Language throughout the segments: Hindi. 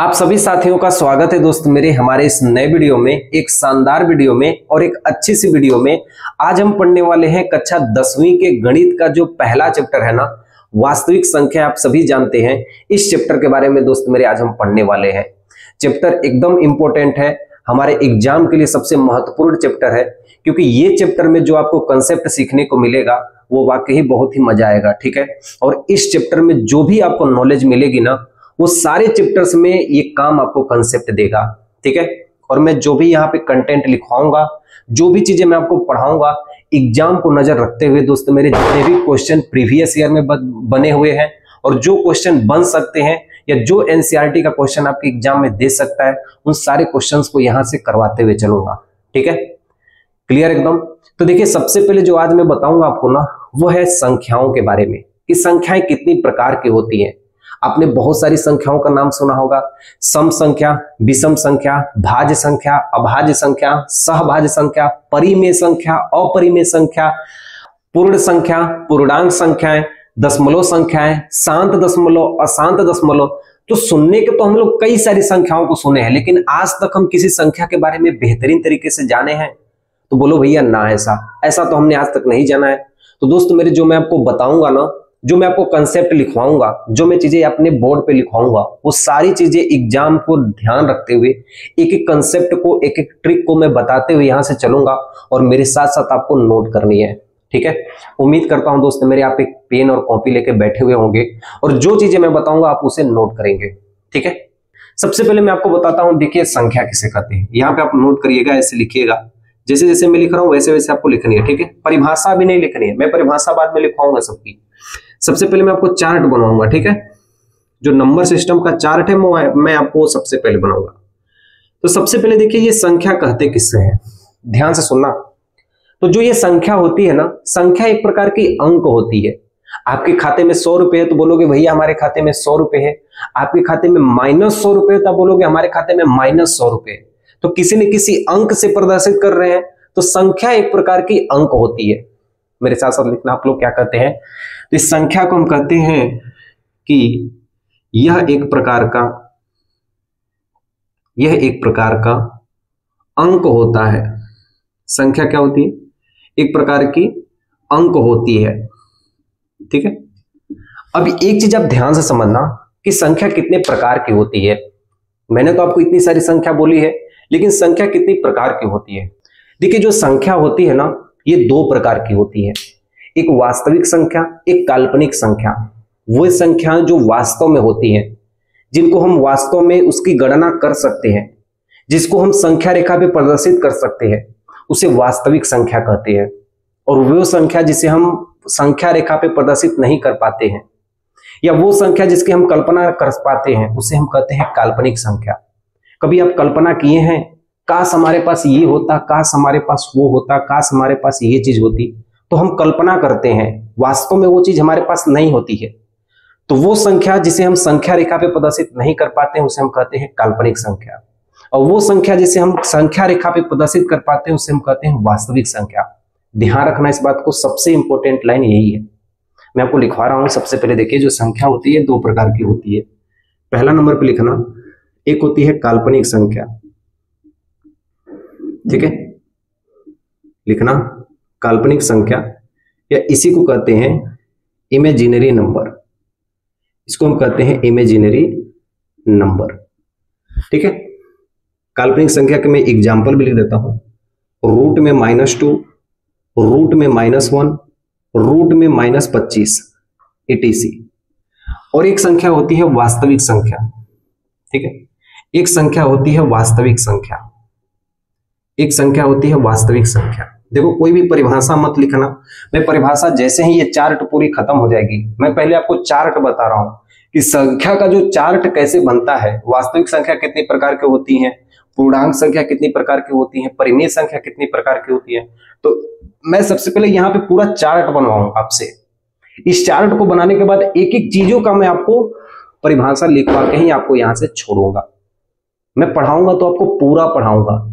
आप सभी साथियों का स्वागत है दोस्त मेरे हमारे इस नए वीडियो में, एक शानदार वीडियो में और एक अच्छी सी वीडियो में। आज हम पढ़ने वाले हैं कक्षा 10वीं के गणित का जो पहला चैप्टर है ना, वास्तविक संख्या। आप सभी जानते हैं इस चैप्टर के बारे में दोस्त मेरे आज हम पढ़ने वाले हैं। चैप्टर एकदम इंपॉर्टेंट है, हमारे एग्जाम के लिए सबसे महत्वपूर्ण चैप्टर है, क्योंकि ये चैप्टर में जो आपको कंसेप्ट सीखने को मिलेगा वो वाकई बहुत ही मजा आएगा। ठीक है, और इस चैप्टर में जो भी आपको नॉलेज मिलेगी ना, वो सारे चैप्टर्स में ये काम आपको कंसेप्ट देगा। ठीक है, और मैं जो भी यहाँ पे कंटेंट लिखवाऊंगा, जो भी चीजें मैं आपको पढ़ाऊंगा, एग्जाम को नजर रखते हुए दोस्त मेरे जितने भी क्वेश्चन प्रीवियस ईयर में बने हुए हैं और जो क्वेश्चन बन सकते हैं या जो एनसीईआरटी का क्वेश्चन आपके एग्जाम में दे सकता है, उन सारे क्वेश्चंस को यहाँ से करवाते हुए चलूंगा। ठीक है, क्लियर एकदम। तो देखिए, सबसे पहले जो आज मैं बताऊंगा आपको ना, वो है संख्याओं के बारे में कि संख्याएं कितनी प्रकार की होती हैं। आपने बहुत सारी संख्याओं का नाम सुना होगा, सम संख्या, विषम संख्या, भाज्य संख्या, अभाज्य संख्या, सहभाज्य संख्या, परिमेय संख्या, अपरिमेय संख्या, पूर्ण संख्या, पूर्णांक संख्याएं, दशमलव संख्याएं, शांत दशमलव, अशांत दशमलव। तो सुनने के तो हम लोग कई सारी संख्याओं को सुने हैं, लेकिन आज तक हम किसी संख्या के बारे में बेहतरीन तरीके से जाने हैं? तो बोलो भैया ना, ऐसा तो हमने आज तक नहीं जाना है। तो दोस्त मेरे, जो मैं आपको बताऊंगा ना, जो मैं आपको कंसेप्ट लिखवाऊंगा, जो मैं चीजें अपने बोर्ड पे लिखवाऊंगा, वो सारी चीजें एग्जाम को ध्यान रखते हुए एक एक कंसेप्ट को, एक एक ट्रिक को मैं बताते हुए यहां से चलूंगा और मेरे साथ साथ आपको नोट करनी है। ठीक है, उम्मीद करता हूं दोस्त मेरे आप एक पेन और कॉपी लेके बैठे हुए होंगे और जो चीजें मैं बताऊंगा आप उसे नोट करेंगे। ठीक है, सबसे पहले मैं आपको बताता हूं, देखिए संख्या किसे कहते हैं। यहाँ पे आप नोट करिएगा, ऐसे लिखिएगा, जैसे जैसे मैं लिख रहा हूं वैसे वैसे आपको लिखनी है। ठीक है, परिभाषा भी नहीं लिखनी है, मैं परिभाषा बाद में लिखवाऊंगा सबकी। सबसे पहले मैं आपको चार्ट बनाऊंगा। ठीक है, जो नंबर सिस्टम का चार्ट है मैं आपको सबसे पहले बनाऊंगा। तो सबसे पहले देखिए, ये संख्या कहते किससे हैं, ध्यान से सुनना। तो जो ये संख्या होती है ना, संख्या एक प्रकार की अंक होती है। आपके खाते में 100 रुपए है तो बोलोगे भैया हमारे खाते में 100 रुपए है। आपके खाते में -100 रुपए तब बोलोगे हमारे खाते में -100 रुपए। तो किसी न किसी अंक से प्रदर्शित कर रहे हैं, तो संख्या एक प्रकार की अंक होती है। मेरे साथ साथ लिखना, आप लोग क्या कहते हैं। तो इस संख्या को हम कहते हैं कि यह एक प्रकार का अंक होता है। संख्या क्या होती है? एक प्रकार की अंक होती है। ठीक है, अब एक चीज आप ध्यान से समझना कि संख्या कितने प्रकार की होती है। मैंने तो आपको इतनी सारी संख्या बोली है, लेकिन संख्या कितनी प्रकार की होती है। देखिए, जो संख्या होती है ना, ये 2 प्रकार की होती है, एक वास्तविक संख्या, एक काल्पनिक संख्या। वो संख्या जो वास्तव में होती हैं, जिनको हम वास्तव में उसकी गणना कर सकते हैं, जिसको हम संख्या रेखा पे प्रदर्शित कर सकते हैं, उसे वास्तविक संख्या कहते हैं। और वो संख्या जिसे हम संख्या रेखा पे प्रदर्शित नहीं कर पाते हैं, या वो संख्या जिसकी हम कल्पना कर पाते हैं, उसे हम कहते हैं काल्पनिक संख्या। कभी आप कल्पना किए हैं, काश हमारे पास ये होता, काश हमारे पास वो होता, काश हमारे पास ये चीज होती। तो हम कल्पना करते हैं, वास्तव में वो चीज हमारे पास नहीं होती है। तो वो संख्या जिसे हम संख्या रेखा पे प्रदर्शित नहीं कर पाते हैं, उसे हम कहते हैं काल्पनिक संख्या। और वो संख्या जिसे हम संख्या रेखा पे प्रदर्शित कर पाते हैं, उसे हम कहते हैं वास्तविक संख्या। ध्यान रखना इस बात को, सबसे इंपॉर्टेंट लाइन यही है। मैं आपको लिखवा रहा हूं। सबसे पहले देखिए, जो संख्या होती है 2 प्रकार की होती है। पहला नंबर पे लिखना, एक होती है काल्पनिक संख्या। ठीक है, लिखना काल्पनिक संख्या, या इसी को कहते हैं इमेजिनरी नंबर। इसको हम कहते हैं इमेजिनरी नंबर। ठीक है, काल्पनिक संख्या के मैं एग्जांपल भी लिख देता हूं। रूट में -2, रूट में -1, रूट में -25 etc। और एक संख्या होती है वास्तविक संख्या। ठीक है, एक संख्या होती है वास्तविक संख्या, एक संख्या होती है वास्तविक संख्या। देखो, कोई भी परिभाषा मत लिखना। मैं परिभाषा जैसे ही ये चार्ट पूरी खत्म हो जाएगी, मैं पहले आपको चार्ट बता रहा हूं कि संख्या का जो चार्ट कैसे बनता है। वास्तविक संख्या कितनी प्रकार की होती है, पूर्णांक संख्या कितनी प्रकार की होती है, परिमेय संख्या कितनी प्रकार की होती है। तो मैं सबसे पहले यहाँ पे पूरा चार्ट बनवाऊंगा आपसे। इस चार्ट को बनाने के बाद एक एक चीजों का मैं आपको परिभाषा लिखवा के ही आपको यहाँ से छोड़ूंगा। मैं पढ़ाऊंगा तो आपको पूरा पढ़ाऊंगा,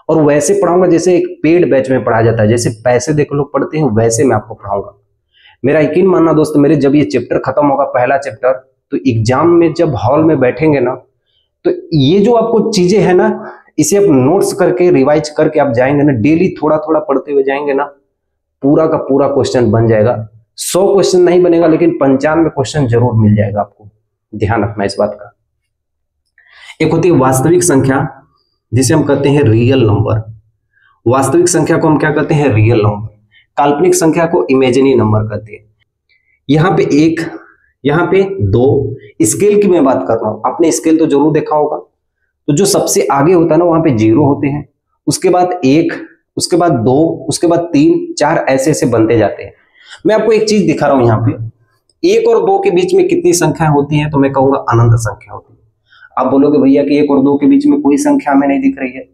और वैसे पढ़ाऊंगा जैसे एक पेड बैच में पढ़ाया जाता है, जैसे पैसे देकर लोग पढ़ते हैं, वैसे मैं आपको पढ़ाऊंगा। मेरा यकीन मानना दोस्त मेरे, जब ये चैप्टर खत्म होगा, पहला चैप्टर, तो एग्जाम में जब हॉल में बैठेंगे ना, तो ये जो आपको चीजें है ना, इसे आप नोट्स करके रिवाइज करके आप जाएंगे ना, डेली थोड़ा थोड़ा पढ़ते हुए जाएंगे ना, पूरा का पूरा क्वेश्चन बन जाएगा। 100 क्वेश्चन नहीं बनेगा लेकिन 95 क्वेश्चन जरूर मिल जाएगा आपको, ध्यान रखना इस बात का। एक होती है वास्तविक संख्या, जिसे हम कहते हैं रियल नंबर। वास्तविक संख्या को हम क्या कहते हैं? Real number. काल्पनिक संख्या को इमेजिनरी नंबर कहते हैं। यहाँ पे 1, यहाँ पे 2, स्केल की मैं बात कर रहा हूं, आपने स्केल तो जरूर देखा होगा। तो जो सबसे आगे होता है ना, वहां पे 0 होते हैं, उसके बाद 1, उसके बाद 2, उसके बाद 3, 4, ऐसे ऐसे बनते जाते हैं। मैं आपको एक चीज दिखा रहा हूं, यहाँ पे 1 और 2 के बीच में कितनी संख्याएं होती हैं? तो मैं कहूंगा अनंत संख्या होती है। आप बोलोगे भैया कि 1 और 2 के बीच में कोई संख्या हमें नहीं दिख रही है।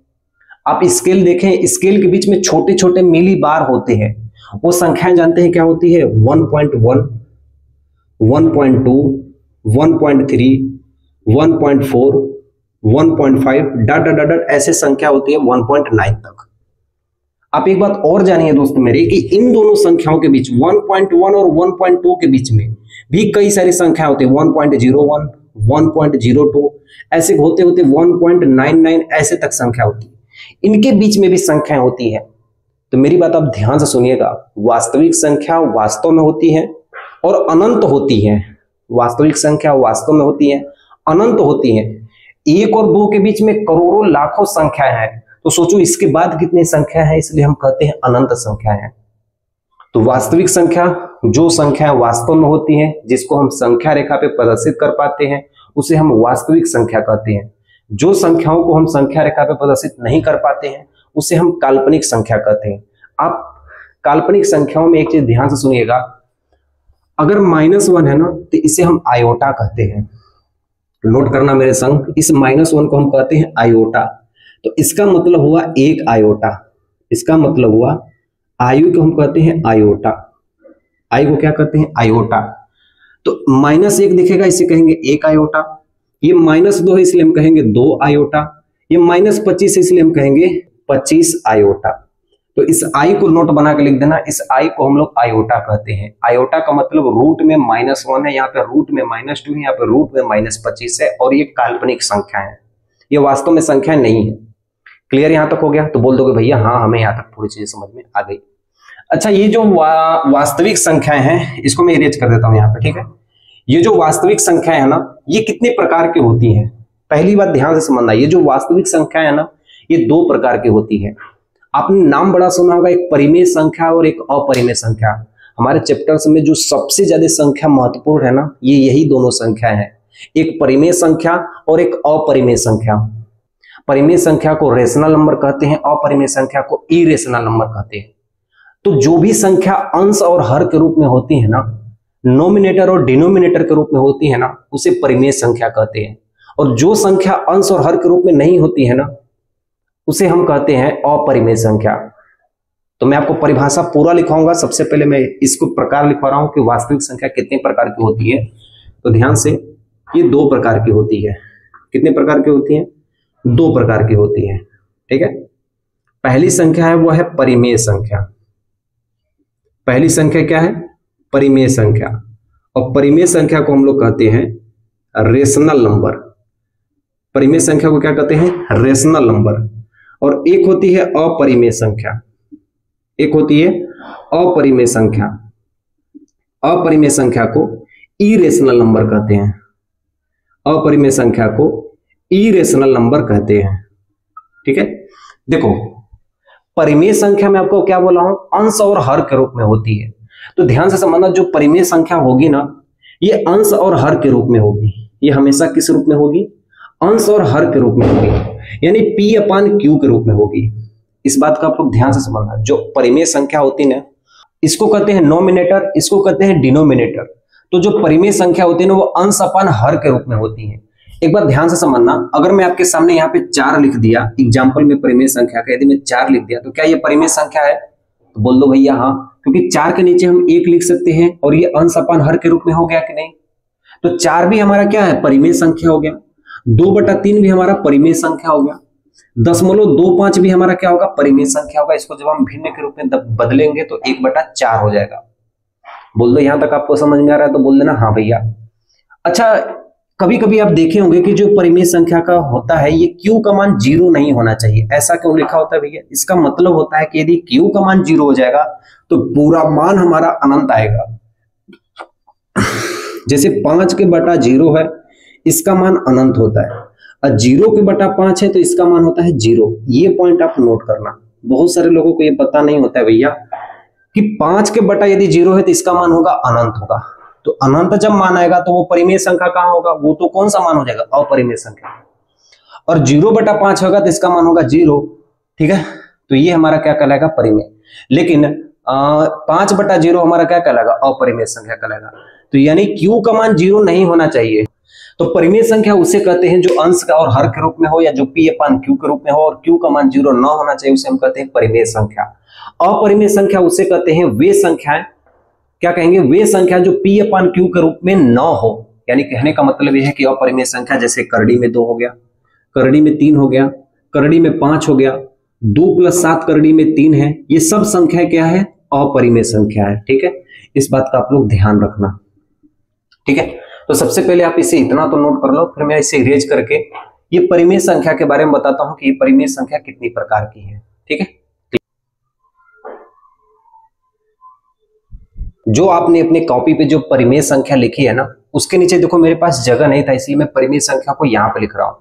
आप स्केल देखें, स्केल के बीच में छोटे छोटे मिली बार होते हैं, वो संख्याएं जानते हैं क्या होती है? 1.1, 1.2, 1.3, 1.4, 1.5 डॉट डॉट डॉट ऐसे संख्या होती है 1.9 तक। आप एक बात और जानिए दोस्त मेरे कि इन दोनों संख्याओं के बीच 1.1 और 1.2 के बीच में भी कई सारी संख्या होती है, 1.01, 1.02 ऐसे होते होते 1.99 ऐसे तक संख्या होती है। इनके बीच में भी संख्याएं होती है। तो मेरी बात आप ध्यान से सुनिएगा, वास्तविक संख्या वास्तव में होती है और अनंत होती है। वास्तविक संख्या वास्तव में होती है, अनंत होती है। 1 और 2 के बीच में करोड़ों लाखों संख्या है, तो सोचो इसके बाद कितनी संख्या है, इसलिए हम कहते हैं अनंत संख्या है। तो वास्तविक संख्या जो संख्या वास्तव में होती है, जिसको हम संख्या रेखा पे प्रदर्शित कर पाते हैं, उसे हम वास्तविक संख्या कहते हैं। जो संख्याओं को हम संख्या रेखा पे प्रदर्शित नहीं कर पाते हैं, उसे हम काल्पनिक संख्या कहते हैं। आप काल्पनिक संख्याओं में एक चीज ध्यान से सुनिएगा, अगर -1 है ना, तो इसे हम आयोटा कहते हैं। नोट करना मेरे संग, इस -1 को हम कहते हैं आयोटा। तो इसका मतलब हुआ 1 आयोटा, इसका मतलब हुआ आयु को हम कहते हैं आयोटा। आयु को क्या कहते हैं? आयोटा। तो -1 दिखेगा, इसे कहेंगे 1 आयोटा। ये -2 है इसलिए हम कहेंगे 2 आयोटा। ये -25 है इसलिए हम कहेंगे 25 आयोटा। तो इस आई को नोट बना के लिख देना, इस आई को हम लोग आयोटा कहते हैं। आयोटा का मतलब रूट में -1 है, यहाँ पे रूट में -2 है, यहाँ पे रूट में -25 है, और ये काल्पनिक संख्या है, ये वास्तव में संख्या नहीं है। क्लियर यहाँ तक हो गया? तो बोल दोगे भैया हाँ, हमें यहाँ तक पूरी चीजें समझ में आ गई। अच्छा, ये जो वास्तविक संख्याएं हैं, इसको मैं इरेज कर देता हूँ यहाँ पे, ठीक है। ये जो वास्तविक संख्याएं है ना, ये कितने प्रकार की होती हैं? पहली बात ध्यान से समझना, ये जो वास्तविक संख्याएं है ना, ये 2 प्रकार की होती है। आपने नाम बड़ा सुना होगा, एक परिमेय संख्या और एक अपरिमेय संख्या। हमारे चैप्टर्स में जो सबसे ज्यादा संख्या महत्वपूर्ण है ना, ये यही दोनों संख्याएं हैं, एक परिमेय संख्या और एक अपरिमेय संख्या। परिमेय संख्या को रेशनल नंबर कहते हैं, अपरिमेय संख्या को इरेशनल नंबर कहते हैं। तो जो भी संख्या अंश और हर के रूप में होती है ना, नोमिनेटर और डिनोमिनेटर के रूप में होती है ना, उसे परिमेय संख्या कहते हैं। और जो संख्या अंश और हर के रूप में नहीं होती है ना, उसे हम कहते हैं अपरिमेय संख्या। तो मैं आपको परिभाषा पूरा लिखाऊंगा, सबसे पहले मैं इसको प्रकार लिखवा रहा हूं कि वास्तविक संख्या कितने प्रकार की होती है। तो ध्यान से, ये 2 प्रकार की होती है। कितने प्रकार की होती है? 2 प्रकार की होती है, ठीक है। पहली संख्या है वो है परिमेय संख्या। पहली संख्या क्या है? परिमेय संख्या। और परिमेय संख्या को हम लोग कहते हैं रेशनल नंबर। परिमेय संख्या को क्या कहते हैं? Rational number. और एक होती है अपरिमेय संख्या, एक होती है अपरिमेय संख्या। अपरिमेय संख्या को इरेशनल नंबर कहते हैं। अपरिमेय संख्या को इरेशनल नंबर कहते हैं, ठीक है। देखो, परिमेय संख्या में आपको क्या बोला हूं? अंश और हर के रूप में होती है। तो ध्यान से समझना, जो परिमेय संख्या होगी ना, ये अंश और हर के रूप में होगी। ये हमेशा किस रूप में होगी? अंश और हर के रूप में होगी, यानी P/Q के रूप में होगी। इस बात का आप लोग ध्यान से समझना। जो परिमेय संख्या होती है ना, इसको कहते हैं नोमिनेटर, इसको कहते हैं डिनोमिनेटर। तो जो परिमेय संख्या होती है ना, वो अंश अपन हर के रूप में होती है। एक बात ध्यान से समझना, अगर मैं आपके सामने यहाँ पे 4 लिख दिया, एग्जाम्पल में परिमेय संख्या का, यदि मैं 4 लिख दिया, तो क्या ये परिमेय संख्या है? तो बोल दो भैया हाँ, क्योंकि 4 के नीचे हम 1 लिख सकते हैं, और ये अंश अपन हर के रूप में हो गया कि नहीं? तो 4 भी हमारा क्या है? परिमेय संख्या हो गया। 2/3 भी हमारा परिमेय संख्या हो गया। 0.25 भी हमारा क्या होगा? परिमेय संख्या होगा। इसको जब हम भिन्न के रूप में बदलेंगे तो 1/4 हो जाएगा। बोल दो यहां तक आपको समझ में आ रहा है? तो बोल देना हाँ भैया। अच्छा, कभी कभी आप देखे होंगे कि जो परिमेय संख्या का होता है ये q का मान 0 नहीं होना चाहिए। ऐसा क्यों लिखा होता है भैया? इसका मतलब होता है कि यदि q का मान 0 हो जाएगा तो पूरा मान हमारा अनंत आएगा। जैसे 5 के बटा 0 है, इसका मान अनंत होता है, और 0 के बटा 5 है तो इसका मान होता है 0। ये पॉइंट आप नोट करना। बहुत सारे लोगों को ये पता नहीं होता है भैया कि 5 के बटा यदि 0 है तो इसका मान होगा अनंत होगा। तो अनंत जब मान आएगा तो वो परिमेय संख्या कहां होगा? वो तो कौन सा मान हो जाएगा? अपरिमेय संख्या। और 0 बटा 5 होगा तो इसका मान होगा 0। ठीक है, तो ये हमारा क्या कहलाएगा? परिमेय। लेकिन 5 बटा 0 हमारा क्या कहलाएगा? अपरिमेय संख्या कहलाएगा। तो यानी q का मान 0 नहीं होना चाहिए। तो परिमेय संख्या उसे कहते हैं जो अंश का और हर के रूप में हो, या जो p/q के रूप में हो, और q का मान 0 न होना चाहिए, उसे हम कहते हैं परिमेय संख्या। अपरिमेय संख्या उसे कहते हैं वे संख्याएं, क्या कहेंगे? वे संख्या जो p/q के रूप में न हो। यानी कहने का मतलब यह है कि अपरिमेय संख्या जैसे करड़ी में 2 हो गया, करड़ी में 3 हो गया, करड़ी में 5 हो गया, 2 + 7 करड़ी में 3 है, ये सब संख्या क्या है? अपरिमेय संख्या है। ठीक है, इस बात का आप लोग ध्यान रखना। ठीक है, तो सबसे पहले आप इसे इतना तो नोट कर लो, फिर मैं इसे इरेज करके ये परिमेय संख्या के बारे में बताता हूं कि ये परिमेय संख्या कितनी प्रकार की है। ठीक है, जो आपने अपने कॉपी पे जो परिमेय संख्या लिखी है ना, उसके नीचे देखो मेरे पास जगह नहीं था, इसलिए मैं परिमेय संख्या को यहां पे लिख रहा हूं।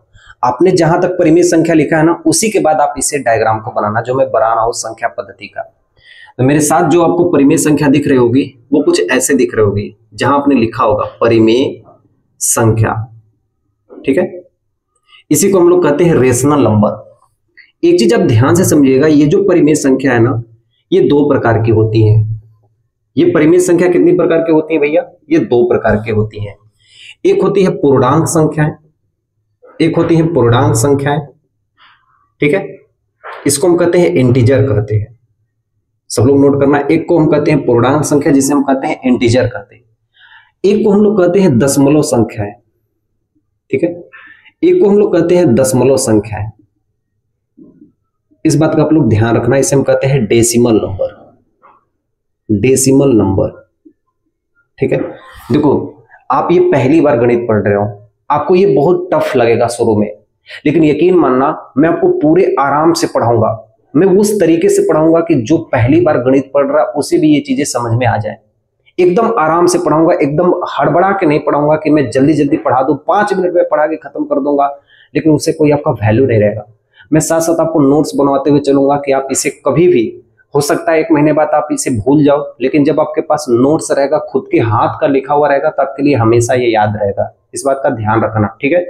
आपने जहां तक परिमेय संख्या लिखा है ना, उसी के बाद आप इसे डायग्राम को बनाना जो मैं बना रहा हूं संख्या पद्धति का। तो मेरे साथ जो आपको परिमेय संख्या दिख रही होगी वो कुछ ऐसे दिख रही होगी, जहां आपने लिखा होगा परिमेय संख्या। ठीक है, इसी को हम लोग कहते हैं रेशनल नंबर। एक चीज आप ध्यान से समझिएगा, ये जो परिमेय संख्या है ना, ये 2 प्रकार की होती है। ये परिमेय संख्या कितनी प्रकार की होती है भैया? ये 2 प्रकार की होती हैं। एक होती है पूर्णांक संख्याएं, एक होती है पूर्णांक संख्याएं। ठीक है, इसको हम कहते हैं इंटीजर कहते हैं। सब लोग नोट करना, एक को हम कहते हैं पूर्णांक संख्या जिसे हम कहते हैं इंटीजर कहते हैं, एक को हम लोग कहते हैं दशमलव संख्याएं। ठीक है, एक को हम लोग कहते हैं दशमलव संख्याएं। इस बात का आप लोग ध्यान रखना, इसे हम कहते हैं डेसिमल नंबर, डेसिमल नंबर। ठीक है, देखो आप ये पहली बार गणित पढ़ रहे हो, आपको ये बहुत टफ लगेगा शुरू में, लेकिन यकीन मानना मैं आपको पूरे आराम से पढ़ाऊंगा। मैं उस तरीके से पढ़ाऊंगा कि जो पहली बार गणित पढ़ रहा है उसे भी ये चीजें समझ में आ जाए। एकदम आराम से पढ़ाऊंगा, एकदम हड़बड़ा के नहीं पढ़ाऊंगा कि मैं जल्दी जल्दी पढ़ा दूं, 5 मिनट में पढ़ा के खत्म कर दूंगा, लेकिन उससे कोई आपका वैल्यू नहीं रहेगा। मैं साथ साथ आपको नोट्स बनवाते हुए चलूंगा कि आप इसे कभी भी, हो सकता है 1 महीने बाद आप इसे भूल जाओ, लेकिन जब आपके पास नोट्स रहेगा, खुद के हाथ का लिखा हुआ रहेगा, तो आपके लिए हमेशा ये याद रहेगा। इस बात का ध्यान रखना। ठीक है,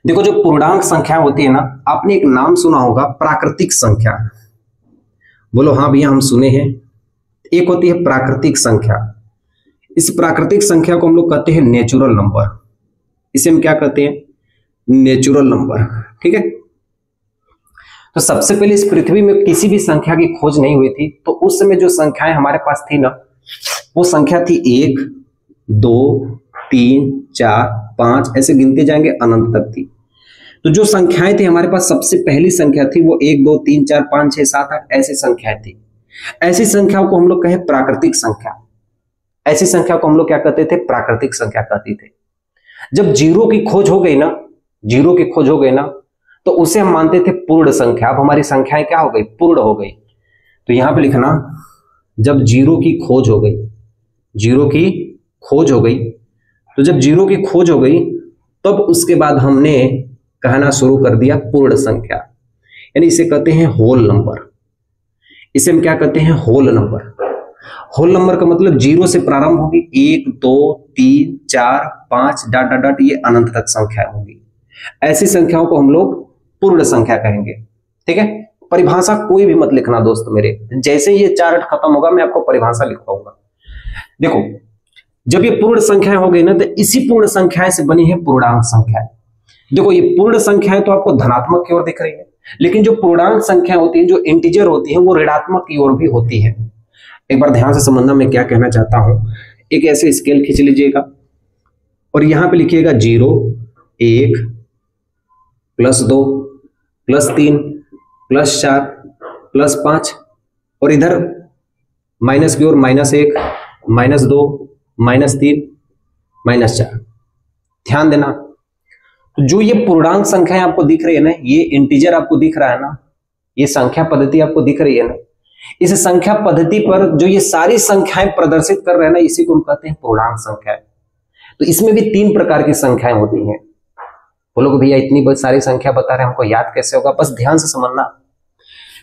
देखो जो पूर्णांक संख्या होती है ना, आपने एक नाम सुना होगा प्राकृतिक संख्या। बोलो हाँ भैया हम सुने हैं। एक होती है प्राकृतिक संख्या, इस प्राकृतिक संख्या को हम लोग कहते हैं नेचुरल नंबर। इसे हम क्या कहते हैं? Natural number. ठीक है, तो सबसे पहले इस पृथ्वी में किसी भी संख्या की खोज नहीं हुई थी, तो उस समय जो संख्याएं हमारे पास थी ना, वो संख्या थी 1, 2, 3, 4, 5, ऐसे गिनते जाएंगे अनंत तक थी। तो जो संख्याएं थी हमारे पास, सबसे पहली संख्या थी वो 1, 2, 3, 4, 5, 6, 7, 8 ऐसी संख्याएं थी। ऐसी संख्याओं को हम लोग कहे प्राकृतिक संख्या। ऐसी संख्या को हम लोग क्या कहते थे? प्राकृतिक संख्या कहते थे। जब जीरो की खोज हो गई ना, जीरो की खोज हो गई ना, तो उसे हम मानते थे पूर्ण संख्या। अब हमारी संख्याएं क्या हो गई? पूर्ण हो गई। तो यहां पे लिखना, जब जीरो की खोज हो गई, जीरो की खोज हो गई, तो जब जीरो की खोज हो गई तब उसके बाद हमने कहना शुरू कर दिया पूर्ण संख्या, यानी इसे कहते हैं होल नंबर। इसे हम क्या कहते हैं? Whole number. होल नंबर का मतलब जीरो से प्रारंभ होगी, 1, 2, 3, 4, 5 डॉट डॉट डॉट, ये अनंत तक संख्या होगी। ऐसी संख्याओं को हम लोग पूर्ण संख्या कहेंगे। ठीक है, परिभाषा कोई भी मत लिखना दोस्त मेरे, जैसे ये चार्ट खत्म होगा मैं आपको परिभाषा लिखवाऊंगा। देखो जब ये पूर्ण संख्याएं हो गई ना, तो इसी पूर्ण संख्याएं से बनी है पूर्णांक संख्याएं। देखो ये पूर्ण संख्याएं तो आपको धनात्मक की ओर दिख रही है, लेकिन जो पूर्णांक संख्याएं होती हैं, जो इंटीजर होती हैं, वो ऋणात्मक की ओर भी होती है। एक बार ध्यान से समझना मैं क्या कहना चाहता हूं। एक ऐसे स्केल खींच लीजिएगा और यहां पे लिखिएगा 0, 1, +2, +3, +4, +5, और इधर माइनस की ओर -1, -2, -3, -4। ध्यान देना। तो जो ये पूर्णांक संख्याएं आपको दिख रही है ना, ये इंटीजर आपको दिख रहा है ना, ये संख्या पद्धति आपको दिख रही है ना, इस संख्या पद्धति पर जो ये सारी संख्याएं प्रदर्शित कर रहे हैं ना, इसी को हम कहते हैं पूर्णांक संख्याएं। तो इसमें भी 3 प्रकार की संख्याएं होती हैं। बोलोगे भैया इतनी बहुत सारी संख्या बता रहे हैं, हमको याद कैसे होगा? बस ध्यान से समझना।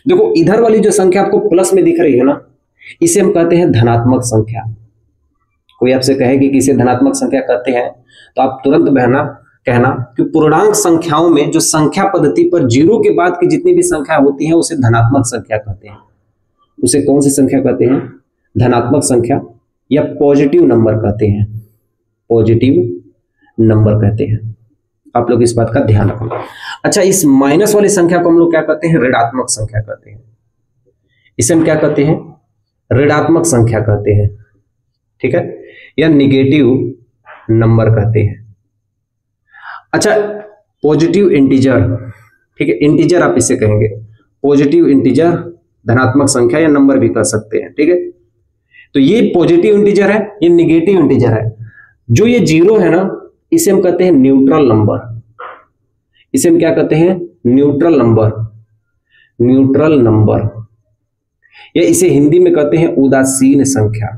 देखो इधर वाली जो संख्या आपको प्लस में दिख रही है ना, इसे हम कहते हैं धनात्मक संख्या। कोई आपसे कहेगी कि इसे धनात्मक संख्या कहते हैं, तो आप तुरंत कहना कि पूर्णांक संख्याओं में जो संख्या पद्धति पर 0 के बाद की जितनी भी संख्या होती है उसे धनात्मक संख्या कहते हैं। उसे कौन सी संख्या कहते हैं? धनात्मक संख्या या पॉजिटिव नंबर कहते हैं। पॉजिटिव नंबर कहते हैं। आप लोग इस बात का ध्यान रखना। अच्छा, इस माइनस वाली संख्या को हम लोग क्या कहते हैं? ऋणात्मक संख्या कहते हैं। इसे हम क्या कहते हैं? ऋणात्मक संख्या कहते हैं, ठीक है, या निगेटिव नंबर कहते हैं। अच्छा, पॉजिटिव इंटीजर, ठीक है, इंटीजर आप इसे कहेंगे। पॉजिटिव इंटीजर धनात्मक संख्या या नंबर भी कह सकते हैं, ठीक है। तो ये पॉजिटिव इंटीजर है, ये निगेटिव इंटीजर है। जो ये 0 है ना, इसे हम कहते हैं न्यूट्रल नंबर। इसे हम क्या कहते हैं? Neutral number. न्यूट्रल नंबर, या इसे हिंदी में कहते हैं उदासीन संख्या।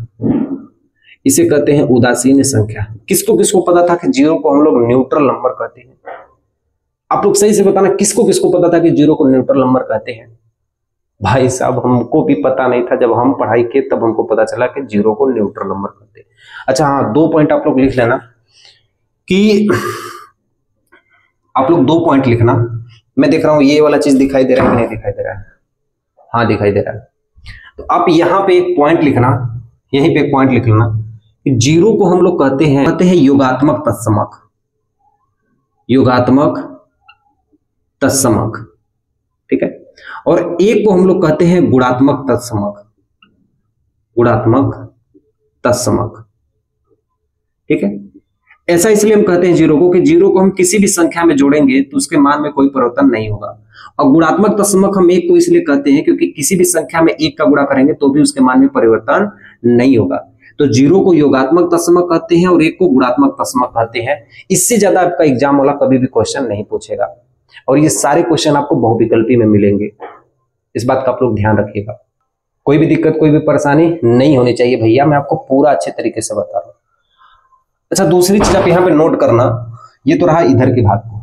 इसे कहते हैं उदासीन संख्या। किसको किसको पता था कि 0 को हम लोग न्यूट्रल नंबर कहते हैं? आप लोग सही से बताना, किसको किसको पता था कि 0 को न्यूट्रल नंबर कहते हैं? भाई साहब, हमको भी पता नहीं था। जब हम पढ़ाई किए तब हमको पता चला कि 0 को न्यूट्रल नंबर कहते हैं। अच्छा हाँ, 2 पॉइंट आप लोग लिख लेना कि आप लोग 2 पॉइंट लिखना। मैं देख रहा हूं ये वाला चीज दिखाई दे रहा है कि नहीं दिखाई दे रहा है? हाँ, दिखाई दे रहा है। तो आप यहां पे एक पॉइंट लिखना, यहीं पे एक पॉइंट लिख लेना कि 0 को हम लोग कहते हैं योगात्मक तत्समक। योगात्मक तत्समक, ठीक है। और 1 को हम लोग कहते हैं गुणात्मक तत्समक। गुणात्मक तत्समक, ठीक है। ऐसा इसलिए हम कहते हैं 0 को कि 0 को हम किसी भी संख्या में जोड़ेंगे तो उसके मान में कोई परिवर्तन नहीं होगा। और गुणात्मक तत्समक हम 1 को इसलिए कहते हैं क्योंकि किसी भी संख्या में 1 का गुणा करेंगे तो भी उसके मान में परिवर्तन नहीं होगा। तो 0 को योगात्मक तत्समक कहते हैं और 1 को गुणात्मक तत्समक कहते हैं। इससे ज्यादा आपका एग्जाम वाला कभी भी क्वेश्चन नहीं पूछेगा, और ये सारे क्वेश्चन आपको बहुविकल्पी में मिलेंगे। इस बात का आप लोग ध्यान रखिएगा। कोई भी दिक्कत, कोई भी परेशानी नहीं होनी चाहिए भैया, मैं आपको पूरा अच्छे तरीके से बता रहा हूं। अच्छा, दूसरी चीज आप यहां पे नोट करना, ये तो रहा इधर की भाग को।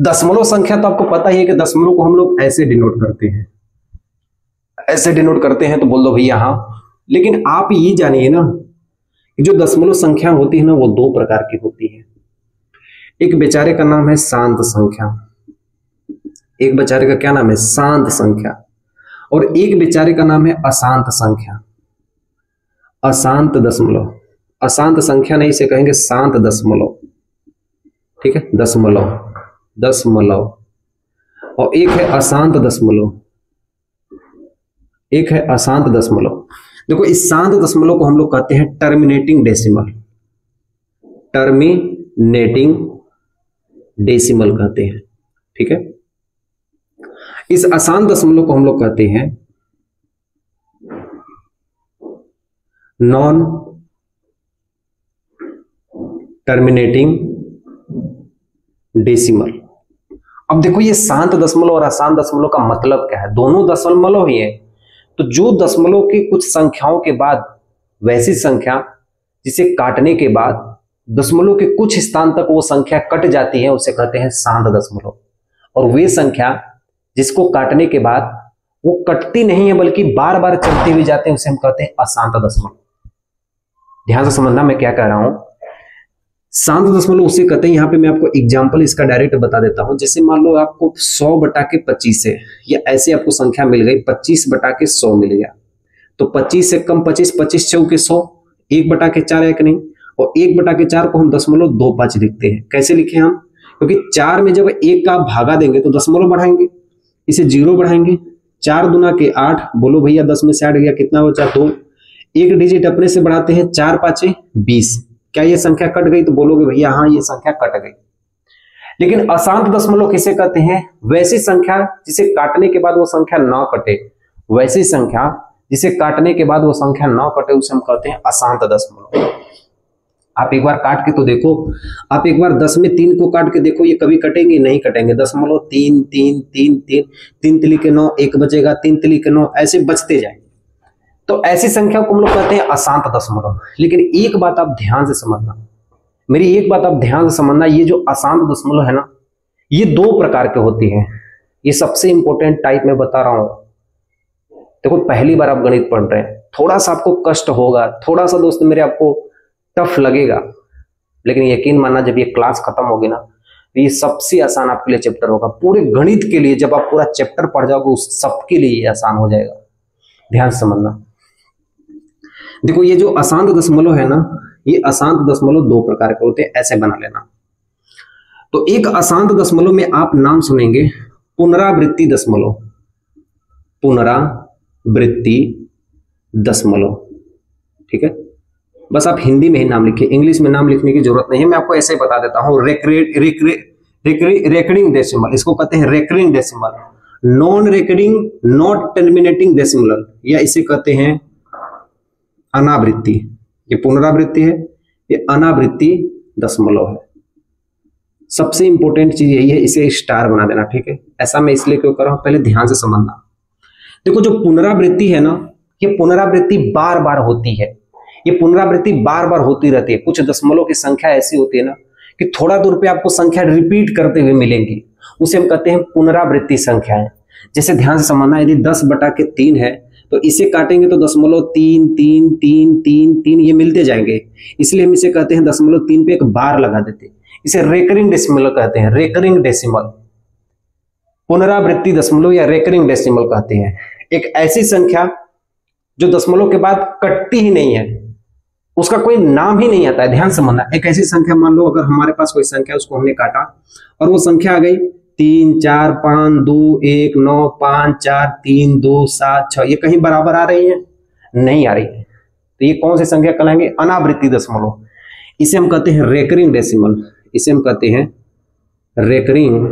दशमलव संख्या तो आपको पता ही है कि दशमलव को हम लोग ऐसे डिनोट करते हैं। ऐसे डिनोट करते हैं तो बोल दो भैया हाँ। लेकिन आप ये जानिए ना, जो दशमलव संख्या होती है ना, वो 2 प्रकार की होती है। एक बेचारे का नाम है शांत संख्या। एक बेचारे का क्या नाम है? शांत संख्या। और एक बेचारे का नाम है अशांत संख्या। अशांत दशमलव। अशांत संख्या नहीं, इसे कहेंगे शांत दशमलव, ठीक है। दशमलव, दशमलव। और एक है अशांत दशमलव, एक है अशांत दशमलव। देखो, इस शांत दशमलव को हम लोग कहते हैं टर्मिनेटिंग डेसिमल। टर्मिनेटिंग डेसिमल कहते हैं, ठीक है। इस अशांत दशमलव को हम लोग कहते हैं नॉन टर्मिनेटिंग डेसिमल। अब देखो, ये शांत दशमलव और अशांत दशमलव का मतलब क्या है? दोनों दशमलव ही है। तो जो दशमलव की कुछ संख्याओं के बाद वैसी संख्या जिसे काटने के बाद दशमलव के कुछ स्थान तक वो संख्या कट जाती है, उसे कहते हैं शांत दशमलव। और वे संख्या जिसको काटने के बाद वो कटती नहीं है बल्कि बार बार चलती हुई जाते हैं, उसे हम कहते हैं अशांत दशमलव। ध्यान से समझना मैं क्या कह रहा हूं। शांत दशमलव उसे कहते हैं, यहां पे मैं आपको एग्जांपल इसका डायरेक्ट बता देता हूं। जैसे मान लो आपको 100/25 है, या ऐसे आपको संख्या मिल गई 25/100 मिल गया, तो 25 से कम 25, 25 चौके 100, 1/4 है कि नहीं। और 1/4 को हम 0.25 लिखते हैं। कैसे लिखे हम? क्योंकि 4 में जब 1 का भागा देंगे तो दशमलव बढ़ाएंगे, इसे 0 बढ़ाएंगे। 4 दूना के 8, बोलो भैया 10 में से 8 गया, कितना बचा? 2। एक डिजिट अपने से बढ़ाते हैं, 4 5 20। क्या ये संख्या कट गई? तो बोलोगे भैया हाँ, ये संख्या कट गई। लेकिन अशांत दशमलव किसे कहते हैं? वैसी संख्या जिसे काटने के बाद वो संख्या ना कटे। वैसी संख्या जिसे काटने के बाद वो संख्या ना कटे, उसे हम कहते हैं अशांत दशमलव। आप एक बार काट के तो देखो, आप एक बार 10 में 3 को काट के देखो, ये कभी कटेंगे नहीं कटेंगे। 0.3 3 3 3 3 तिली के 9, 1 बचेगा, 3 तिली के 9, ऐसे बचते जाएंगे। तो ऐसी संख्या को हम लोग कहते हैं अशांत दशमलव। लेकिन एक बात आप ध्यान से समझना, मेरी एक बात आप ध्यान से समझना, ये जो अशांत दशमलव है ना, ये 2 प्रकार के होती हैं। ये सबसे इंपॉर्टेंट टाइप में बता रहा हूं। देखो पहली बार आप गणित पढ़ रहे हैं, थोड़ा सा आपको कष्ट होगा, थोड़ा सा दोस्त मेरे आपको टफ लगेगा, लेकिन यकीन मानना जब ये क्लास खत्म होगी ना, तो ये सबसे आसान आपके लिए चैप्टर होगा। पूरे गणित के लिए जब आप पूरा चैप्टर पढ़ जाओगे, उस सबके लिए ये आसान हो जाएगा। ध्यान से समझना। देखो ये जो अशांत दशमलव है ना, ये अशांत दशमलव 2 प्रकार के होते हैं, ऐसे बना लेना। तो एक अशांत दशमलव में आप नाम सुनेंगे पुनरावृत्ति दशमलव, पुनरावृत्ति दशमलव, ठीक है। बस आप हिंदी में ही नाम लिखिए, इंग्लिश में नाम लिखने की जरूरत नहीं है, मैं आपको ऐसे ही बता देता हूं। रेकरिंग डेसिमल, इसको कहते हैं recurring decimal, non recurring not terminating decimal, या इसे कहते हैं अनावृत्ति। ये पुनरावृत्ति है, ये अनावृत्ति दशमलव है। सबसे इंपॉर्टेंट चीज यही है, इसे स्टार बना देना, ठीक है। ऐसा मैं इसलिए क्यों कर रहा हूं, पहले ध्यान से समझना। देखो जो पुनरावृत्ति है ना, ये पुनरावृत्ति बार बार होती है, ये पुनरावृत्ति बार बार होती रहती है। कुछ दशमलव की संख्या ऐसी होती है ना कि थोड़ा दूर पे आपको संख्या रिपीट करते हुए मिलेंगी, उसे हम कहते हैं पुनरावृत्ति संख्याएं। जैसे ध्यान से समझना, यदि 10/3 है तो इसे काटेंगे तो 0.3 3 3 3 3 ये मिलते जाएंगे, इसलिए हम इसे कहते हैं 0.3 पे एक बार लगा देते हैं। इसे रेकरिंग डेसिमल कहते हैं, रेकरिंग डेसिमल, पुनरावृत्ति दशमलव या रेकरिंग डेसिमल कहते हैं। एक ऐसी संख्या जो दशमलव के बाद कटती ही नहीं है, उसका कोई नाम ही नहीं आता है। ध्यान समझना, एक ऐसी संख्या, मान लो अगर हमारे पास कोई संख्या, उसको हमने काटा और वो संख्या आ गई 3 4 5 2 1 9 5 4 3 2 7 6, ये कहीं बराबर आ रही है? नहीं आ रही है। तो ये कौन सी संख्या कहलाएंगे? अनावृत्ति दशमलव। इसे हम कहते हैं रेकरिंग डेसिमल, इसे हम कहते हैं रेकरिंग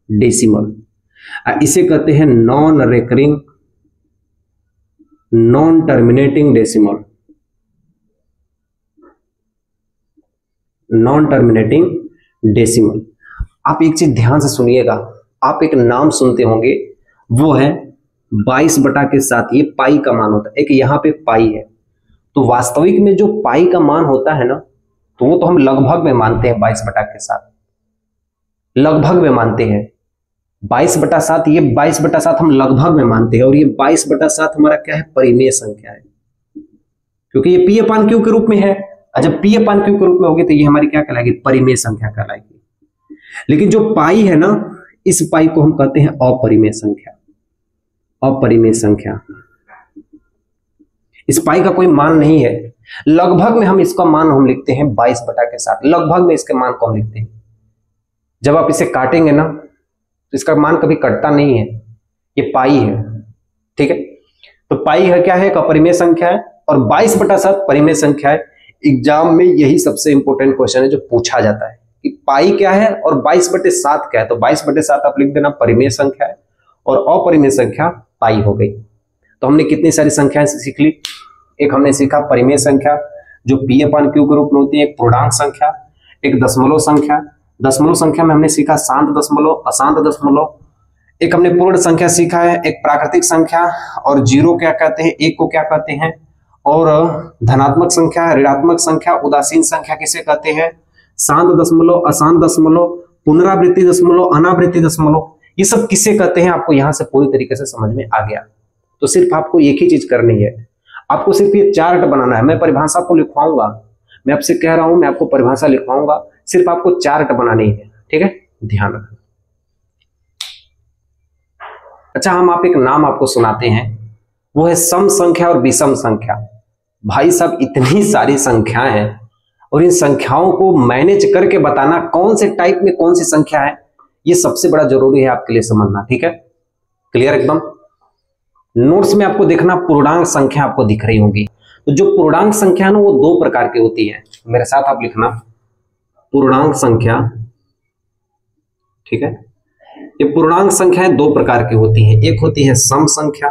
डेसिमल। इसे कहते हैं non recurring non terminating decimal, non terminating decimal. आप एक चीज ध्यान से सुनिएगा, आप एक नाम सुनते होंगे, वो है 22/7। ये पाई का मान होता है, एक यहाँ पे पाई है। तो वास्तविक में जो पाई का मान होता है ना, तो वो तो हम लगभग में मानते हैं 22/7, लगभग में मानते हैं 22/7। ये 22/7 हम लगभग में मानते हैं, और ये 22/7 हमारा क्या है? परिमेय संख्या है, क्योंकि ये P/Q के रूप में है। जब P/Q के रूप में होगी तो ये हमारी क्या कहलाएगी? परिमेय संख्या कहलाएगी। लेकिन जो पाई है ना, इस पाई को हम कहते हैं अपरिमेय संख्या, अपरिमेय संख्या। इस पाई का कोई मान नहीं है, लगभग में हम इसका मान हम लिखते हैं 22/7, लगभग में इसके मान को हम लिखते हैं। जब आप इसे काटेंगे ना, तो इसका मान कभी कटता नहीं है, ये पाई है, ठीक है। तो पाई है क्या है? एक अपरिमेय संख्या है, और 22/7 परिमेय संख्या है। एग्जाम में यही सबसे इंपॉर्टेंट क्वेश्चन है जो पूछा जाता है कि पाई क्या है और 22/7 क्या है। तो 22/7 आप लिख देना परिमेय संख्या है, और अपरिमेय संख्या पाई हो गई। तो हमने कितनी सारी संख्याएं सीख ली। एक हमने सीखा परिमेय संख्या जो P/Q के रूप में होती है, एक पूर्णांक संख्या, एक दशमलव संख्या। दशमलव संख्या में हमने सीखा शांत दशमलव, अशांत दशमलव। एक हमने पूर्ण संख्या सीखा है, एक प्राकृतिक संख्या, और 0 क्या कहते हैं, 1 को क्या कहते हैं, और धनात्मक संख्या, ऋणात्मक संख्या, उदासीन संख्या किसे कहते हैं, शांत दशमलव, अशांत दशमलव, पुनरावृत्ति दशमलव, अनावृत्ति दशमलव, ये सब किसे कहते हैं, आपको यहां से पूरी तरीके से समझ में आ गया। तो सिर्फ आपको एक ही चीज करनी है, आपको सिर्फ ये चार्ट बनाना है। मैं परिभाषा को लिखवाऊंगा, मैं आपसे कह रहा हूं, मैं आपको परिभाषा लिखवाऊंगा, सिर्फ आपको चार्ट बनानी है, ठीक है, ध्यान रखना। अच्छा, हम आप एक नाम आपको सुनाते हैं, वो है सम संख्या और विषम संख्या। भाई साहब, इतनी सारी संख्याएं हैं, और इन संख्याओं को मैनेज करके बताना कौन से टाइप में कौन सी संख्या है, ये सबसे बड़ा जरूरी है आपके लिए समझना, ठीक है, क्लियर एकदम। नोट्स में आपको देखना पूर्णांक संख्या आपको दिख रही होगी। तो जो पूर्णांक संख्या है ना, वो 2 प्रकार की होती है, मेरे साथ आप लिखना, पूर्णांक संख्या, ठीक है। ये पूर्णांक संख्याएं 2 प्रकार की होती हैं, एक होती है सम संख्या,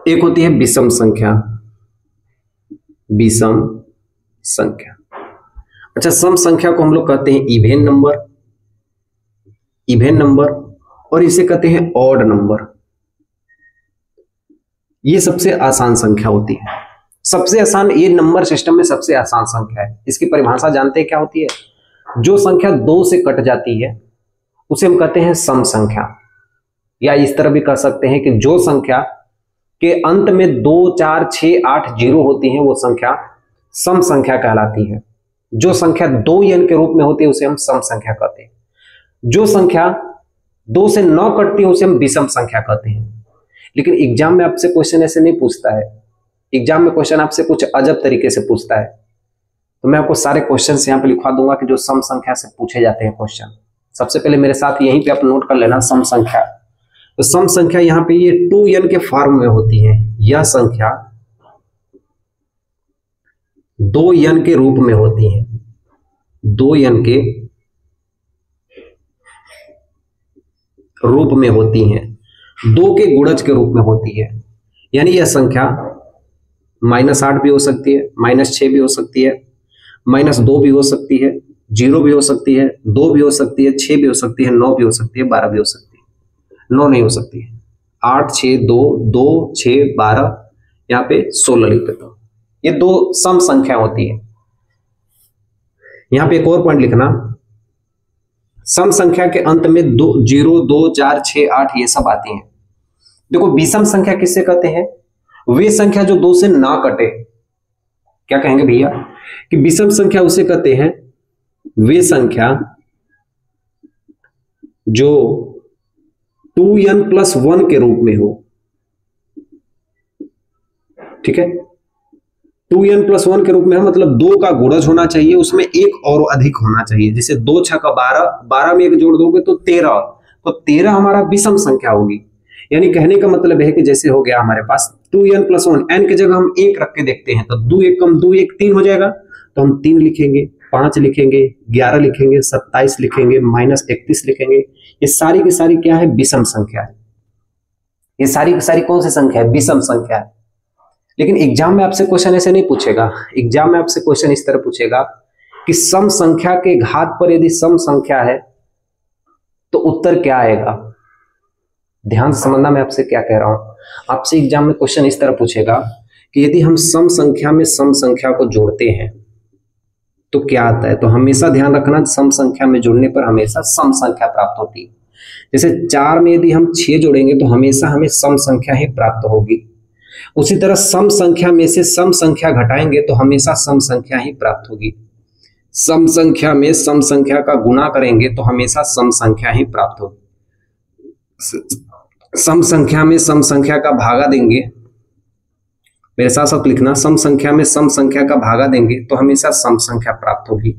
एक होती है विषम संख्या, विषम संख्या। अच्छा, सम संख्या को हम लोग कहते हैं इवेन नंबर, और इसे कहते हैं ऑड नंबर। ये सबसे आसान संख्या होती है, सबसे आसान, ये नंबर सिस्टम में सबसे आसान संख्या है। इसकी परिभाषा जानते हैं क्या होती है? जो संख्या 2 से कट जाती है उसे हम कहते हैं सम संख्या, या इस तरह भी कह सकते हैं कि जो संख्या के अंत में 2, 4, 6, 8 जीरो होती है वो संख्या सम संख्या कहलाती है। जो संख्या 2 अंक के रूप में होती है उसे हम सम संख्या कहते हैं। जो संख्या 2 से 9 कटती है उसे हम विषम संख्या कहते हैं। लेकिन एग्जाम में आपसे क्वेश्चन ऐसे नहीं पूछता है। एग्जाम में क्वेश्चन आपसे कुछ अजब तरीके से पूछता है। तो मैं आपको सारे क्वेश्चन यहाँ पे लिखवा दूंगा कि जो सम संख्या से पूछे जाते हैं क्वेश्चन। सबसे पहले मेरे साथ यहीं पे आप नोट कर लेना सम संख्या। तो सम संख्या यहाँ पे ये 2n के फॉर्म में होती है। यह संख्या 2n के रूप में होती है, 2n के रूप में होती हैं, 2 के गुणज के रूप में होती है। यानी यह संख्या -8 भी हो सकती है, -6 भी हो सकती है, -2 भी हो सकती है, 0 भी हो सकती है, 2 भी हो सकती है, 6 भी हो सकती है, 9 भी हो सकती है, 12 भी हो सकती है। 9 नहीं हो सकती है। 8, 6, 2, 2, 6, 12, यहाँ पे 16 लिख देता हूं। ये 2 सम संख्या होती है। यहाँ पे एक और पॉइंट लिखना, सम संख्या के अंत में 0, 2, 4, 6, 8 ये सब आती हैं। देखो विषम संख्या किससे कहते हैं? वे संख्या जो 2 से ना कटे। क्या कहेंगे भैया? कि विषम संख्या उसे कहते हैं वे संख्या जो 2n + 1 के रूप में हो। ठीक है, 2n + 1 के रूप में है, मतलब 2 का गुणज होना चाहिए, उसमें एक और अधिक होना चाहिए। जैसे 2 × 12, 12 में एक जोड़ दोगे तो 13, तो 13 हमारा विषम संख्या होगी। यानी कहने का मतलब है कि जैसे हो गया हमारे पास 2n + 1, n की जगह हम 1 रख के देखते हैं तो 2 1 कम 2 1 3 हो जाएगा, तो हम 3 लिखेंगे, 5 लिखेंगे, 11 लिखेंगे, 27 लिखेंगे, -31 लिखेंगे। ये सारी की सारी क्या है? विषम संख्या है। ये सारी की सारी कौन सी संख्या है? विषम संख्या है। लेकिन एग्जाम में आपसे क्वेश्चन ऐसे नहीं पूछेगा। एग्जाम में आपसे क्वेश्चन इस तरह पूछेगा कि सम संख्या के घात पर यदि सम संख्या है तो उत्तर क्या आएगा? ध्यान से समझना मैं आपसे क्या कह रहा हूं। आपसे एग्जाम में क्वेश्चन इस तरह पूछेगा कि यदि हम सम संख्या में सम संख्या को जोड़ते हैं तो क्या आता है? तो हमेशा ध्यान रखना, सम संख्या में जोड़ने पर हमेशा सम संख्या प्राप्त होती है। जैसे 4 में यदि हम 6 जोड़ेंगे तो हमेशा हमें सम संख्या ही प्राप्त होगी। उसी तरह सम संख्या में से सम संख्या घटाएंगे तो हमेशा सम संख्या ही प्राप्त होगी। सम संख्या में सम संख्या का गुणा करेंगे तो हमेशा सम संख्या ही प्राप्त होगी। सम संख्या में सम संख्या का भागा देंगे, मेरे साथ साथ लिखना, सम संख्या में सम संख्या का भागा देंगे तो हमेशा सम संख्या प्राप्त होगी।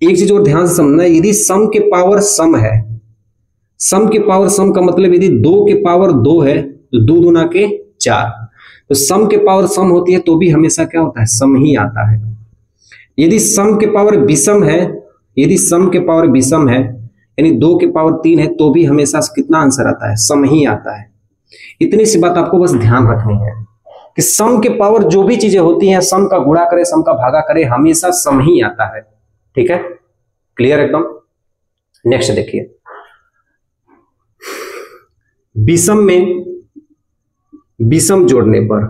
एक चीज और ध्यान से समझना, यदि सम के पावर सम है, सम के पावर सम का मतलब यदि 2 के पावर 2 है तो 2 दूना के 4, तो सम के पावर सम होती है तो भी हमेशा क्या होता है? सम ही आता है। यदि सम के पावर विषम है, यदि सम के पावर विषम है यानी 2 के पावर 3 है तो भी हमेशा कितना आंसर आता है? सम ही आता है। इतनी सी बात आपको बस ध्यान रखनी है कि सम के पावर जो भी चीजें होती हैं, सम का गुणा करे, सम का भागा करे, हमेशा सम ही आता है। ठीक है, क्लियर एकदम। नेक्स्ट देखिए, विषम में विषम जोड़ने पर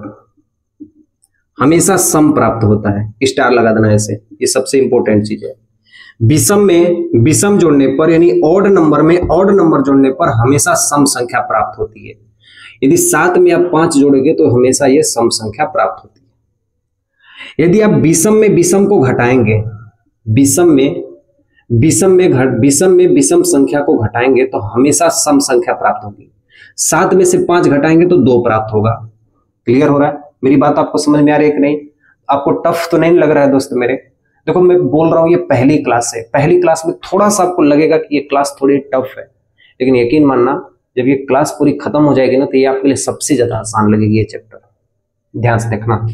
हमेशा सम प्राप्त होता है। स्टार लगा देना ऐसे, ये सबसे इंपॉर्टेंट चीज है। विषम में विषम जोड़ने पर यानी ऑड नंबर में ऑड नंबर जोड़ने पर हमेशा सम संख्या प्राप्त होती है। यदि 7 में आप 5 जोड़ोगे तो हमेशा ये सम संख्या प्राप्त होती है। यदि आप विषम में विषम को घटाएंगे, विषम में विषम संख्या को घटाएंगे तो हमेशा सम संख्या प्राप्त होगी। 7 में से 5 घटाएंगे तो 2 प्राप्त होगा। क्लियर हो रहा है? मेरी बात आपको समझ में आ रही है कि नहीं? आपको टफ तो नहीं लग रहा है दोस्त मेरे? देखो मैं बोल रहा हूं ये पहली क्लास है, पहली क्लास में थोड़ा सा आपको लगेगा कि ये क्लास थोड़ी टफ है, लेकिन यकीन मानना जब ये क्लास पूरी खत्म हो जाएगी ना तो ये आपके लिए सबसे ज्यादा आसान लगेगी ये चैप्टर। ध्यान से देखना,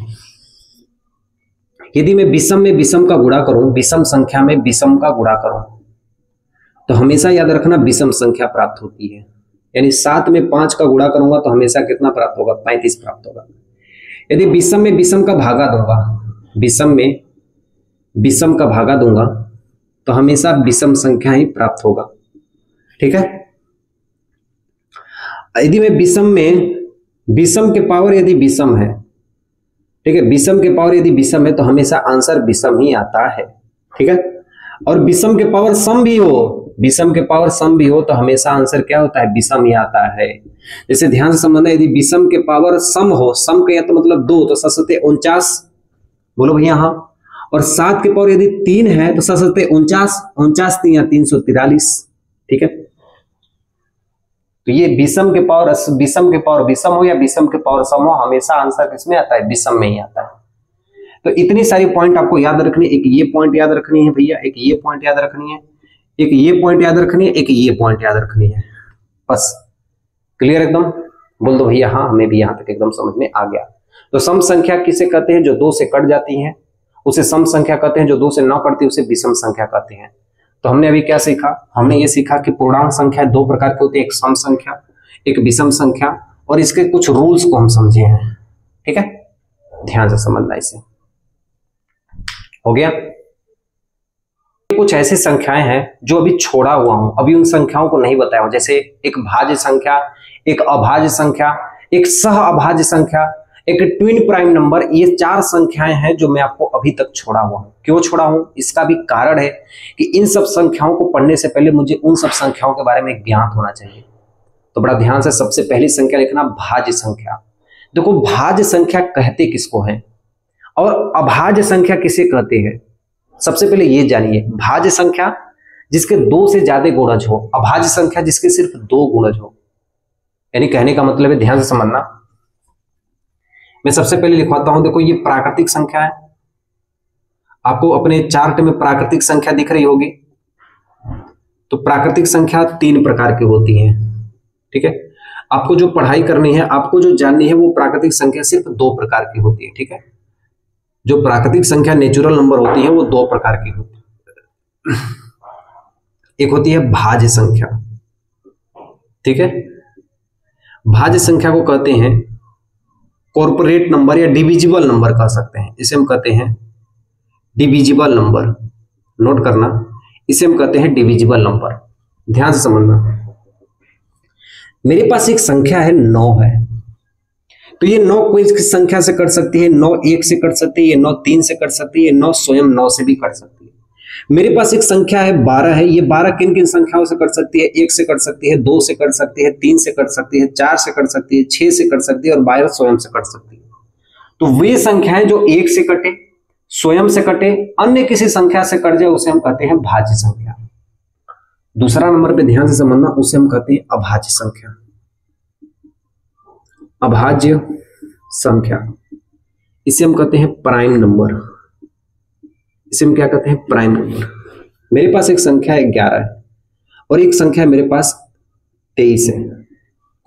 यदि मैं विषम में विषम का गुणा करूं, विषम संख्या में विषम का गुणा करूं तो हमेशा याद रखना विषम संख्या प्राप्त होती है। यानी 7 में 5 का गुणा करूंगा तो हमेशा कितना प्राप्त होगा? 35 प्राप्त होगा। यदि विषम में विषम का भागा दूंगा विषम में विषम का भागा दूंगा तो हमेशा विषम संख्या ही प्राप्त होगा। ठीक है, यदि मैं विषम में विषम के पावर यदि विषम है, ठीक है, विषम के पावर यदि विषम है तो हमेशा आंसर विषम ही आता है। ठीक है, और विषम के पावर सम भी हो, विषम के पावर सम भी हो तो हमेशा आंसर क्या होता है, विषम ही आता है। जैसे ध्यान से समझना, यदि विषम के पावर सम हो, सम का तो मतलब 2, तो 7 49, बोलो भैया हाँ, और 7 के पावर यदि 3 है तो 7 49, 49 343। ठीक है, तो ये विषम के पावर विषम हो या विषम के पावर सम हो, हमेशा आंसर किसमें आता है, विषम में ही आता है। तो इतनी सारी पॉइंट आपको याद रखनी, एक ये पॉइंट याद रखनी है भैया, एक ये पॉइंट याद रखनी है, एक ये पॉइंट याद रखनी है, एक ये पॉइंट याद रखनी है, बस क्लियर एकदम। बोल दो भैया हाँ, हमें भी यहां तक एकदम समझ में आ गया। तो सम संख्या किसे कहते हैं, जो 2 से कट जाती है उसे सम संख्या कहते हैं, जो 2 से न कटती उसे विषम संख्या कहते हैं। तो हमने अभी क्या सीखा, हमने ये सीखा कि पूर्णांक संख्या 2 प्रकार की होती है, एक सम संख्या, एक विषम संख्या, और इसके कुछ रूल्स को हम समझे हैं। ठीक है, ध्यान से समझना इसे। हो गया, कुछ ऐसी संख्याएं हैं जो अभी छोड़ा हुआ हूं, अभी उन संख्याओं को नहीं बताया हूं, जैसे एक भाज्य संख्या, एक अभाज्य संख्या, एक सह अभाज्य संख्या, एक ट्विन प्राइम नंबर। ये 4 संख्याएं हैं जो मैं आपको अभी तक छोड़ा हुआ हूं। क्यों छोड़ा हूं, इसका भी कारण है कि इन सब संख्याओं को पढ़ने से पहले मुझे उन सब संख्याओं के बारे में ज्ञात होना चाहिए। तो बड़ा ध्यान से सबसे पहली संख्या लिखना, भाज्य संख्या। देखो भाज्य संख्या कहते किसको हैं और अभाज्य संख्या किसे कहते हैं, सबसे पहले ये जानिए। भाज्य संख्या जिसके 2 से ज्यादा गुणज हो, अभाज्य संख्या जिसके सिर्फ 2 गुणज हो। यानी कहने का मतलब है, ध्यान से समझना, मैं सबसे पहले लिखवाता हूं। देखो ये प्राकृतिक संख्या है, आपको अपने चार्ट में प्राकृतिक संख्या दिख रही होगी। तो प्राकृतिक संख्या 3 प्रकार की होती है। ठीक है, आपको जो पढ़ाई करनी है, आपको जो जाननी है, वो प्राकृतिक संख्या सिर्फ 2 प्रकार की होती है। ठीक है, जो प्राकृतिक संख्या नेचुरल नंबर होती है वो 2 प्रकार की होती है। एक होती है भाज्य संख्या। ठीक है, भाज्य संख्या को कहते हैं कॉर्पोरेट नंबर या डिविजिबल नंबर कह सकते हैं। इसे हम कहते हैं डिविजिबल नंबर, नोट करना, इसे हम कहते हैं डिविजिबल नंबर। ध्यान से समझना, मेरे पास एक संख्या है 9 है, तो ये 9 कोई संख्या से कट सकती है, 9 1 से कट सकती है, ये 9 3 से कट सकती है, 9 स्वयं 9 से भी कट सकती है। मेरे पास एक संख्या है 12 है, ये 12 किन किन संख्याओं से कट सकती है, 1 से कट सकती है, 2 से कट सकती है, 3 से कट सकती है, 4 से कट सकती है, 6 से कट सकती है और 12 स्वयं से कट सकती है। तो वे संख्याएं जो 1 से कटे, स्वयं से कटे, अन्य किसी संख्या से कट जाए, उसे हम कहते हैं भाज्य संख्या। दूसरा नंबर पे ध्यान से समझना, उसे हम कहते हैं अभाज्य संख्या। अभाज्य संख्या, इसे हम कहते हैं प्राइम नंबर। इसे हम क्या कहते हैं, प्राइम नंबर। मेरे पास एक संख्या 11 है और एक संख्या मेरे पास 23 है।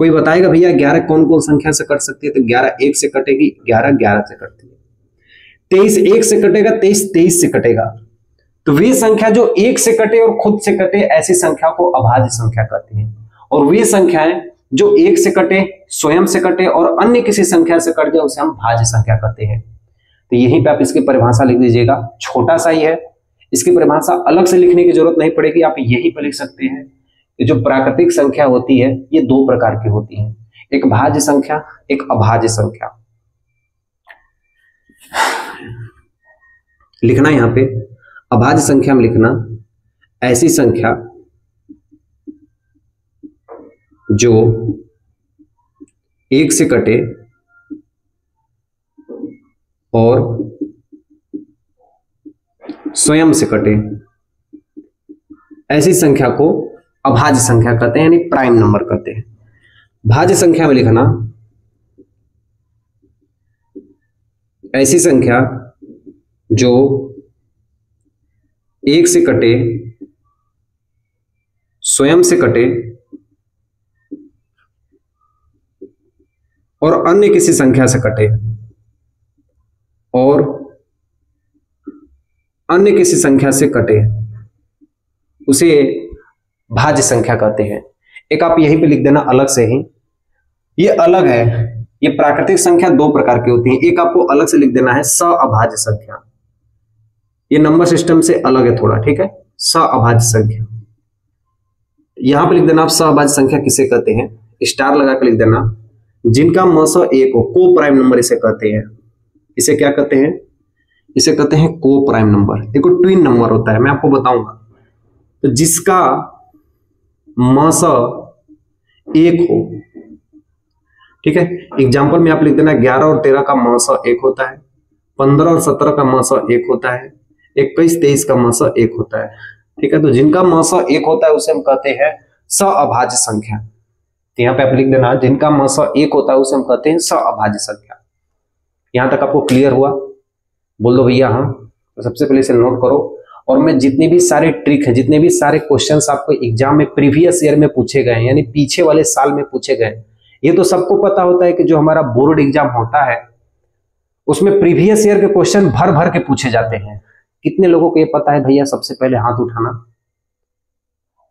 कोई बताएगा भैया 11 कौन कौन संख्या से कट सकती है, तो 11 1 से कटेगी, 11 11 से कटती है, 23 1 से कटेगा, 23 23 से कटेगा। तो वे संख्या जो 1 से कटे और खुद से कटे, ऐसी संख्या को अभाज्य संख्या कहते हैं। और वे संख्याएं जो 1 से कटे, स्वयं से कटे और अन्य किसी संख्या से कट जाए, उसे हम भाज्य संख्या कहते हैं। तो यहीं पे आप इसकी परिभाषा लिख दीजिएगा, छोटा सा ही है, इसकी परिभाषा अलग से लिखने की जरूरत नहीं पड़ेगी, आप यहीं पर लिख सकते हैं। ये जो प्राकृतिक संख्या होती है ये 2 प्रकार की होती है, एक भाज्य संख्या, एक अभाज्य संख्या। लिखना यहां पे अभाज्य संख्या में लिखना ऐसी संख्या जो 1 से कटे और स्वयं से कटे, ऐसी संख्या को अभाज्य संख्या कहते हैं, यानी प्राइम नंबर कहते हैं। भाज्य संख्या में लिखना ऐसी संख्या जो 1 से कटे, स्वयं से कटे और अन्य किसी संख्या से कटे, और अन्य किसी संख्या से कटे, उसे भाज्य संख्या कहते हैं। एक आप यहीं पे लिख देना अलग से ही, ये अलग है, ये प्राकृतिक संख्या दो प्रकार की होती है, एक आपको अलग से लिख देना है सअभाज्य संख्या, ये नंबर सिस्टम से अलग है थोड़ा, ठीक है। सअभाज्य संख्या यहां पे लिख देना आप, सअभाज्य संख्या किसे कहते हैं, स्टार लगा के लिख देना, जिनका मस एक हो, को प्राइम नंबर इसे कहते हैं। इसे क्या कहते हैं, इसे कहते हैं को प्राइम नंबर। देखो ट्विन नंबर होता है, मैं आपको बताऊंगा। तो जिसका मस एक हो, ठीक है, एग्जाम्पल में आप लिख देना 11 और 13 का मस एक होता है, 15 और 17 का मस एक होता है, 21 23 का मस एक होता है, ठीक है। तो जिनका मस एक होता है उसे हम कहते हैं सअभाज्य संख्या। तो यहाँ पे आप लिख देना, जिनका मस एक होता है उसे हम कहते हैं सअभाज्य संख्या। यहां तक आपको क्लियर हुआ? बोल दो भैया हाँ। तो सबसे पहले इसे नोट करो, और मैं जितने भी सारे ट्रिक हैं, जितने भी सारे क्वेश्चंस आपको एग्जाम में प्रीवियस ईयर में पूछे गए हैं, यानी पीछे वाले साल में पूछे गए, ये तो सबको पता होता है कि जो हमारा बोर्ड एग्जाम होता है उसमें प्रीवियस ईयर के क्वेश्चन भर भर के पूछे जाते हैं। कितने लोगों को ये पता है भैया? सबसे पहले हाथ उठाना।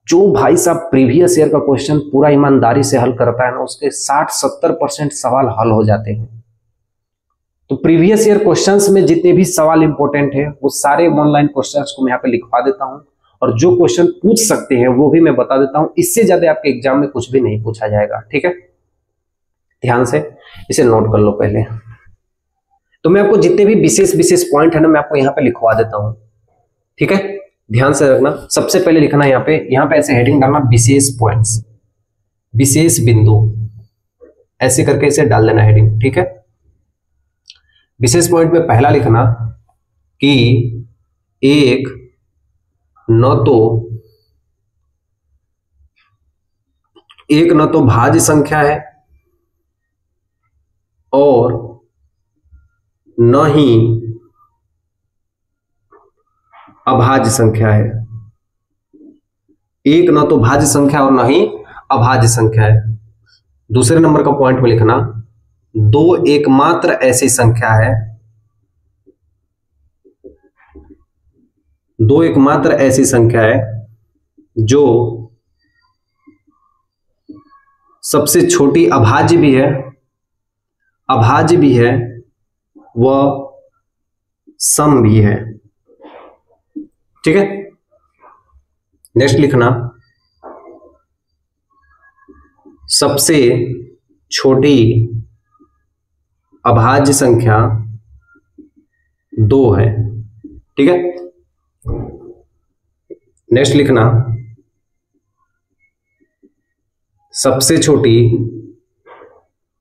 जो भाई साहब प्रीवियस ईयर का क्वेश्चन पूरा ईमानदारी से हल करता है ना, उसके 60-70% सवाल हल हो जाते हैं। तो प्रीवियस ईयर क्वेश्चंस में जितने भी सवाल इंपॉर्टेंट है वो सारे ऑनलाइन क्वेश्चंस को मैं यहाँ पे लिखवा देता हूं, और जो क्वेश्चन पूछ सकते हैं वो भी मैं बता देता हूं। इससे ज्यादा आपके एग्जाम में कुछ भी नहीं पूछा जाएगा, ठीक है। ध्यान से इसे नोट कर लो पहले। तो मैं आपको जितने भी विशेष पॉइंट है ना, मैं आपको यहाँ पे लिखवा देता हूं, ठीक है। ध्यान से रखना। सबसे पहले लिखना यहाँ पे ऐसे हेडिंग डालना, विशेष पॉइंट्स, विशेष बिंदु, ऐसे करके इसे डाल देना हेडिंग, ठीक है। विशेष पॉइंट में पहला लिखना कि एक न तो भाज्य संख्या है और न ही अभाज्य संख्या है। एक न तो भाज्य संख्या और न ही अभाज्य संख्या है। दूसरे नंबर का पॉइंट में लिखना, दो एकमात्र ऐसी संख्या है, दो एकमात्र ऐसी संख्या है जो सबसे छोटी अभाज्य भी है, अभाज्य भी है, वह सम भी है, ठीक है। नेक्स्ट लिखना, सबसे छोटी अभाज्य संख्या 2 है, ठीक है। नेक्स्ट लिखना, सबसे छोटी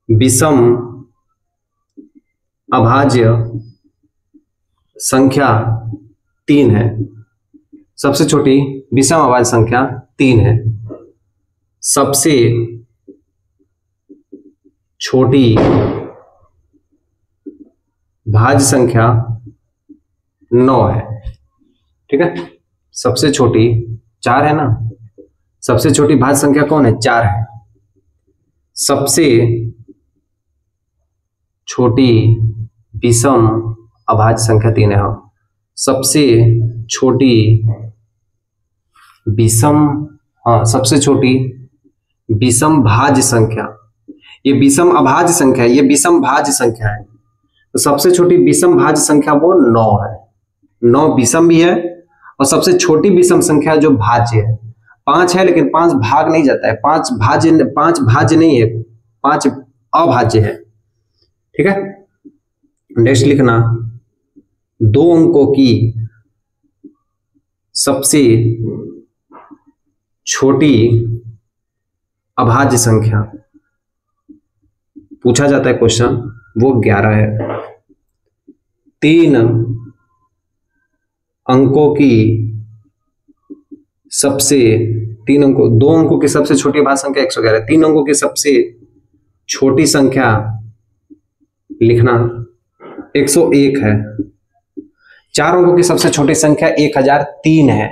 विषम अभाज्य संख्या 3 है। सबसे छोटी विषम अभाज्य संख्या 3 है। सबसे छोटी भाज्य संख्या 9 है, ठीक है। सबसे छोटी 4 है ना, सबसे छोटी भाज्य संख्या कौन है? 4 है। सबसे छोटी विषम अभाज्य संख्या 3 है। हाँ, सबसे छोटी विषम, हाँ सबसे छोटी विषम भाज्य संख्या, ये विषम अभाज्य संख्या है, ये विषम भाज्य संख्या है। तो सबसे छोटी विषम भाज्य संख्या वो 9 है। 9 विषम भी है, और सबसे छोटी विषम संख्या जो भाज्य है 5 है, लेकिन 5 भाग नहीं जाता है, 5 भाज्य नहीं है, 5 अभाज्य है, ठीक है। नेक्स्ट लिखना, 2 अंकों की सबसे छोटी अभाज्य संख्या पूछा जाता है क्वेश्चन, वो 11 है। 3 अंकों की सबसे 2 अंकों की सबसे छोटी अभाज्य संख्या 111। 3 अंकों की सबसे छोटी संख्या लिखना 101 है। 4 अंकों की सबसे छोटी संख्या 1003 है।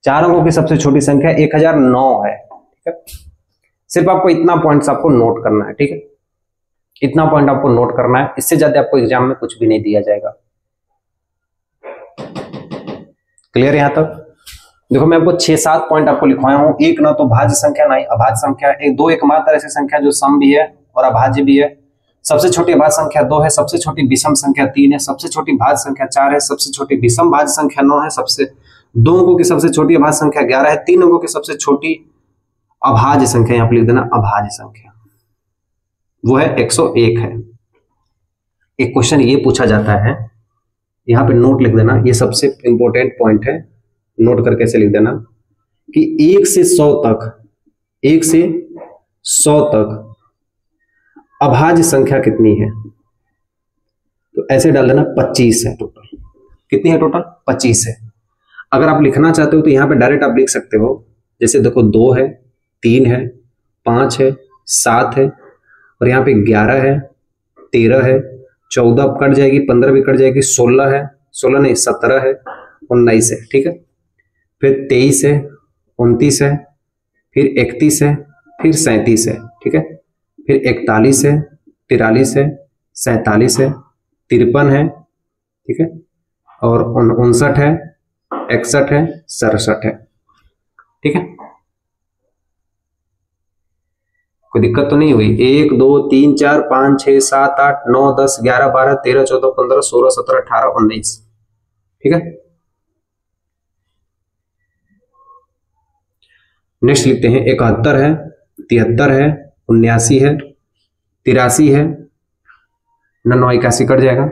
4 अंकों की सबसे छोटी संख्या 1009 है, ठीक है। सिर्फ आपको इतना पॉइंट्स आपको नोट करना है, ठीक है। इतना पॉइंट आपको नोट करना है, इससे ज्यादा आपको एग्जाम में कुछ भी नहीं दिया जाएगा। क्लियर यहां तक? देखो मैं आपको 6-7 पॉइंट आपको लिखवाया हूं। एक ना तो भाज्य संख्या, ना ही अभाज्य संख्या, 2 एकमात्र ऐसी संख्या जो सम भी है और अभाज्य भी है। सबसे छोटी अभाज्य संख्या 2 है, सबसे छोटी विषम संख्या 3 है, सबसे छोटी भाज्य संख्या 4 है, सबसे छोटी विषम भाज्य संख्या 9 है, सबसे 2 अंकों की सबसे छोटी अभाज्य संख्या 11 है, 3 अंकों की सबसे छोटी अभाज्य संख्या यहाँ पर लिख देना अभाज्य संख्या, वो है 101 है। एक क्वेश्चन ये पूछा जाता है, यहाँ पे नोट लिख देना, ये सबसे इंपॉर्टेंट पॉइंट है, नोट करके ऐसे लिख देना कि 1 से 100 तक अभाज्य संख्या कितनी है, तो ऐसे डाल देना 25 है टोटल। कितनी है टोटल? 25 है। अगर आप लिखना चाहते हो तो यहाँ पे डायरेक्ट आप लिख सकते हो, जैसे देखो 2 है, 3 है, 5 है, 7 है, और यहाँ पे 11 है, 13 है, 14 कट जाएगी, 15 भी कट जाएगी, 16 है, 16 नहीं 17 है, 19 है, ठीक है। फिर 23 है, 29 है, फिर 31 है, फिर 37 है, ठीक है, फिर 41 है, 43 है, 47 है, 53 है, ठीक है, और 59 है, 61 है, 67 है, ठीक है। कोई दिक्कत तो नहीं हुई? 1 2 3 4 5 6 7 8 9 10 11 12 13 14 15 16 17 18 19, ठीक है। नेक्स्ट लिखते हैं 71 है, 73 है, 79 है, 83 है, 9 81 कट जाएगा,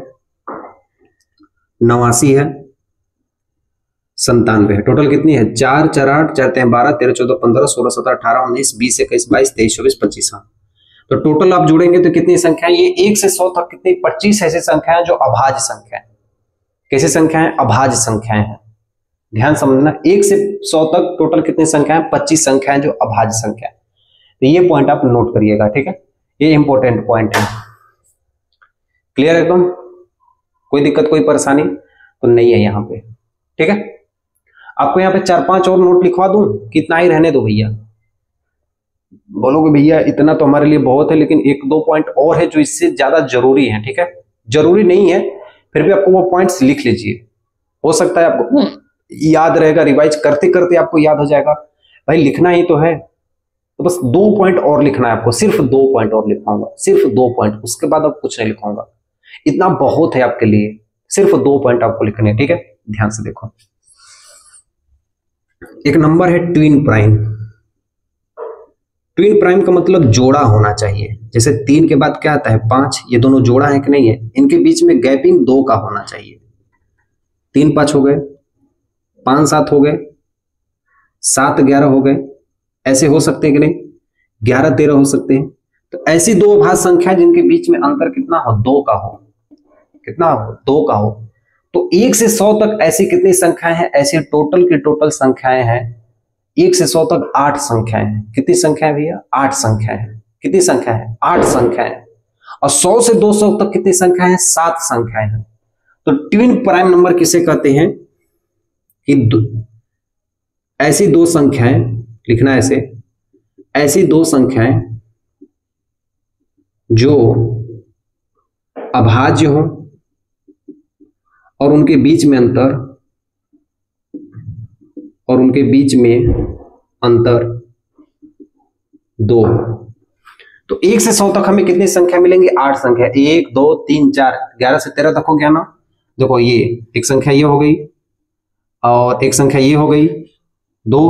89 है, 97 है। टोटल कितनी है? 4 4 8 4 3 12 13 14 15 16 17 18 19 20 21 22 23 24 25। हाँ, तो टोटल आप जोड़ेंगे तो कितनी संख्या? ये 1 से 100 तक कितनी? 25 ऐसी संख्याएं जो अभाज्य संख्या है। कैसी संख्याएं? अभाज्य संख्याएं हैं। ध्यान समझना, 1 से 100 तक टोटल कितनी संख्याएं? 25 संख्याएं जो अभाज्य संख्या है। तो ये पॉइंट आप नोट करिएगा, ठीक है, ये इंपॉर्टेंट पॉइंट है। क्लियर है? एकदम कोई दिक्कत कोई परेशानी तो नहीं है यहाँ पे, ठीक है। आपको यहाँ पे 4-5 और नोट लिखवा दूं, कितना ही रहने दो भैया? बोलोगे भैया इतना तो हमारे लिए बहुत है, लेकिन 1-2 पॉइंट और है जो इससे ज्यादा जरूरी है, ठीक है। जरूरी नहीं है, फिर भी आपको वो पॉइंट्स लिख लीजिए, हो सकता है आपको याद रहेगा, रिवाइज करते करते आपको याद हो जाएगा। भाई लिखना ही तो है, तो बस 2 पॉइंट और लिखना है आपको, सिर्फ 2 पॉइंट और लिखाऊंगा, सिर्फ 2 पॉइंट, उसके बाद अब कुछ नहीं लिखाऊंगा। इतना बहुत है आपके लिए, सिर्फ 2 पॉइंट आपको लिखने हैं, ठीक है। ध्यान से देखो, एक नंबर है ट्विन प्राइम। ट्विन प्राइम का मतलब जोड़ा होना चाहिए। जैसे 3 के बाद क्या आता है? 5, ये दोनों जोड़ा है कि नहीं है? इनके बीच में गैपिंग 2 का होना चाहिए। 3 5 हो गए, 5 7 हो गए, 7 11 हो गए, ऐसे हो सकते हैं कि नहीं? 11 13 हो सकते हैं। तो ऐसी 2 अभाज्य संख्या जिनके बीच में अंतर कितना हो? 2 का हो। कितना हो? 2 का हो। तो 1 से 100 तक ऐसी कितनी संख्याएं हैं? ऐसी टोटल की टोटल संख्याएं हैं 1 से 100 तक 8 संख्याएं हैं। कितनी संख्याएं भैया? 8 संख्याएं हैं। कितनी संख्या है? 8 संख्याएं। और 100 से 200 तक कितनी संख्याएं हैं? 7 संख्याएं हैं। तो ट्विन प्राइम नंबर किसे कहते हैं? कि ऐसी 2 संख्याएं, लिखना ऐसी 2 संख्याएं जो अभाज्य हो और उनके बीच में अंतर 2। तो 1 से 100 तक हमें कितनी संख्या मिलेंगी? 8 संख्या। 1 2 3 4 11 से 13 तक हो गया ना। देखो ये एक संख्या ये हो गई, और एक संख्या ये हो गई 2,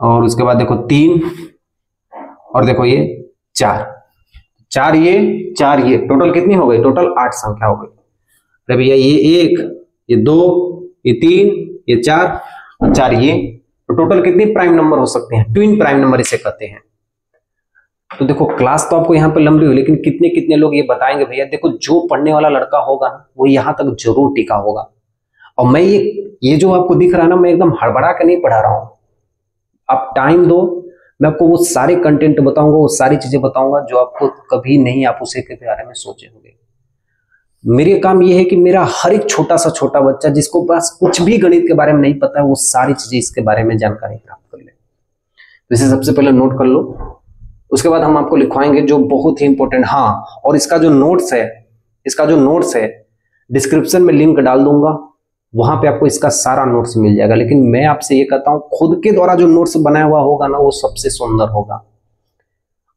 और उसके बाद देखो 3, और देखो ये 4 ये 4 ये, टोटल कितनी हो गई? टोटल 8 संख्या हो गई। अरे भैया ये 1, ये 2, ये 3, ये 4 और 4 ये, तो टोटल कितनी प्राइम नंबर हो सकते हैं? ट्विन प्राइम नंबर इसे कहते हैं। तो देखो क्लास तो आपको यहाँ पे लंबी हुई, लेकिन कितने कितने लोग ये बताएंगे भैया? देखो जो पढ़ने वाला लड़का होगा ना, वो यहाँ तक जरूर टिका होगा। और मैं ये जो आपको दिख रहा है ना, मैं एकदम हड़बड़ा के नहीं पढ़ा रहा हूं। आप टाइम दो, मैं आपको वो सारे कंटेंट बताऊंगा, वो सारी चीजें बताऊंगा जो आपको कभी नहीं आप उसे के बारे में सोचे होंगे। मेरे काम ये है कि मेरा हर एक छोटा सा छोटा बच्चा जिसको बस कुछ भी गणित के बारे में नहीं पता है, वो सारी चीजें इसके बारे में जानकारी प्राप्त कर ले। तो इसे सबसे पहले नोट कर लो, उसके बाद हम आपको लिखवाएंगे जो बहुत ही इंपॉर्टेंट। हाँ, और इसका जो नोट्स है डिस्क्रिप्शन में लिंक डाल दूंगा, वहां पे आपको इसका सारा नोट्स मिल जाएगा। लेकिन मैं आपसे ये कहता हूं, खुद के द्वारा जो नोट्स बनाया हुआ होगा ना, वो सबसे सुंदर होगा।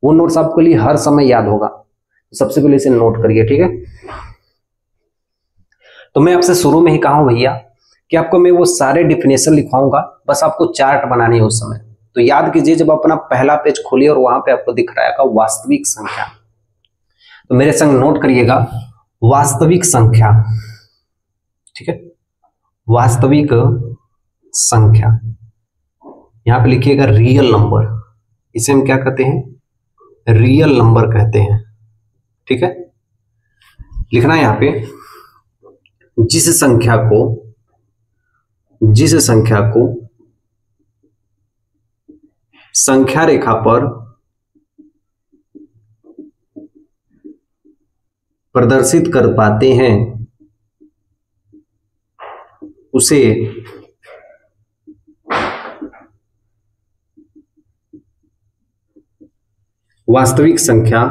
वो नोट्स आपके लिए हर समय याद होगा। तो सबसे पहले इसे नोट करिए, ठीक है। तो मैं आपसे शुरू में ही कहा हूं भैया कि आपको मैं वो सारे डिफिनेशन लिखवाऊंगा, बस आपको चार्ट बनानी है उस समय। तो याद कीजिए, जब अपना पहला पेज खोलिए और वहां पे आपको दिख रहा है वास्तविक संख्या, तो मेरे संग नोट करिएगा वास्तविक संख्या, ठीक है। वास्तविक संख्या, यहां पे लिखिएगा रियल नंबर, इसे हम क्या कहते हैं, रियल नंबर कहते हैं, ठीक है। लिखना है यहां पे जिस संख्या को संख्या रेखा पर प्रदर्शित कर पाते हैं उसे वास्तविक संख्या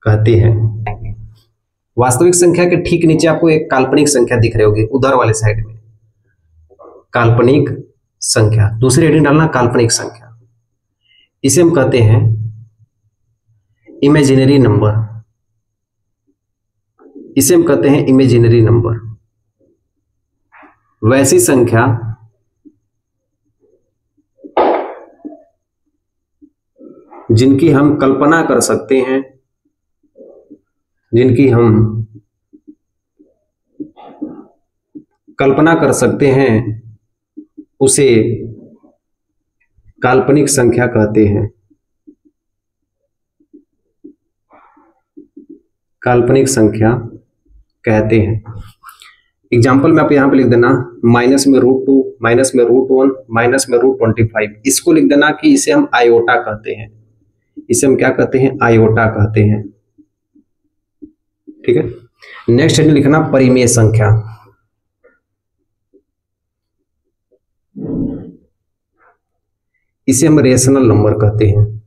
कहते हैं। वास्तविक संख्या के ठीक नीचे आपको एक काल्पनिक संख्या दिख रही होगी उधर वाले साइड में, काल्पनिक संख्या, दूसरी हेडिंग डालना काल्पनिक संख्या। इसे हम कहते हैं इमेजिनरी नंबर, इसे हम कहते हैं इमेजिनरी नंबर। वैसी संख्या जिनकी हम कल्पना कर सकते हैं, जिनकी हम कल्पना कर सकते हैं उसे काल्पनिक संख्या कहते हैं, काल्पनिक संख्या कहते हैं। एग्जाम्पल में आप यहां पे लिख देना माइनस में √2, माइनस में √1, माइनस में √25, इसको लिख देना कि इसे हम आयोटा कहते हैं, इसे हम क्या कहते हैं, आयोटा कहते हैं, ठीक है। नेक्स्ट हेडिंग लिखना परिमेय संख्या, इसे हम रेशनल नंबर कहते हैं।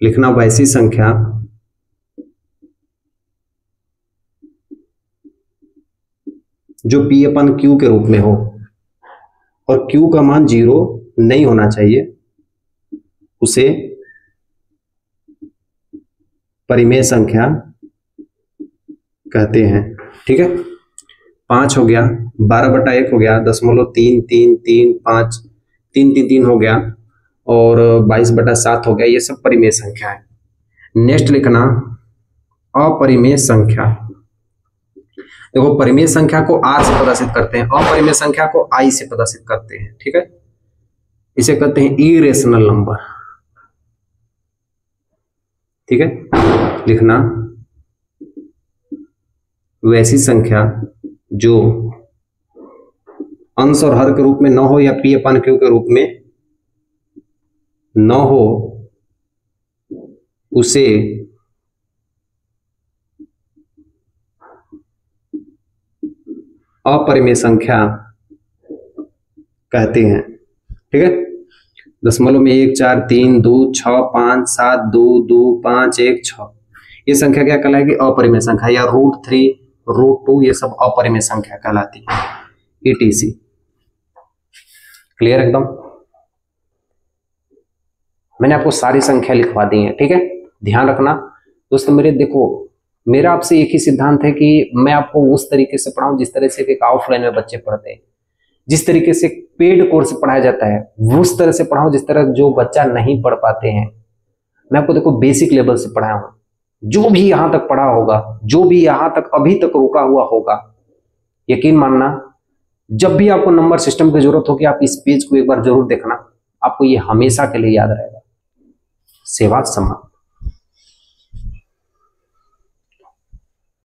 लिखना वैसी संख्या जो P/Q के रूप में हो और Q का मान 0 नहीं होना चाहिए, उसे परिमेय संख्या कहते हैं, ठीक है। 5 हो गया, 12/1 हो गया, 0.33335, 3 हो गया और 22/7 हो गया, ये सब परिमेय संख्या है। नेक्स्ट लिखना अपरिमेय संख्या। देखो परिमेय संख्या को R से प्रदर्शित करते हैं, अपरिमेय संख्या को I से प्रदर्शित करते हैं, ठीक है। इसे कहते हैं इरेशनल नंबर, ठीक है। लिखना वैसी संख्या जो अंश और हर के रूप में न हो या P/Q के रूप में न हो, उसे अपरिमेय संख्या कहते हैं, ठीक है। 0.1 4 3 2 6 5 7 2 2 5 1 6, ये संख्या क्या कहलाएगी, अपरिमेय संख्या, या √3 √2, ये सब अपरिमेय संख्या कहलाती है, ETC। क्लियर एकदम। मैंने आपको सारी संख्या लिखवा दी है, ठीक है। ध्यान रखना दोस्तों मेरे, देखो मेरा आपसे एक ही सिद्धांत है कि मैं आपको उस तरीके से पढ़ाऊं जिस तरह से एक ऑफलाइन में बच्चे पढ़ते हैं, जिस तरीके से पेड कोर्स पढ़ाया जाता है उस तरह से पढ़ाऊं जिस तरह जो बच्चा नहीं पढ़ पाते हैं। मैं आपको देखो बेसिक लेवल से पढ़ाया हूं, जो भी यहां तक पढ़ा होगा, जो भी यहां तक अभी तक रुका हुआ होगा, यकीन मानना जब भी आपको नंबर सिस्टम की जरूरत होगी आप इस पेज को एक बार जरूर देखना, आपको ये हमेशा के लिए याद रहेगा। सेवा समाप्त।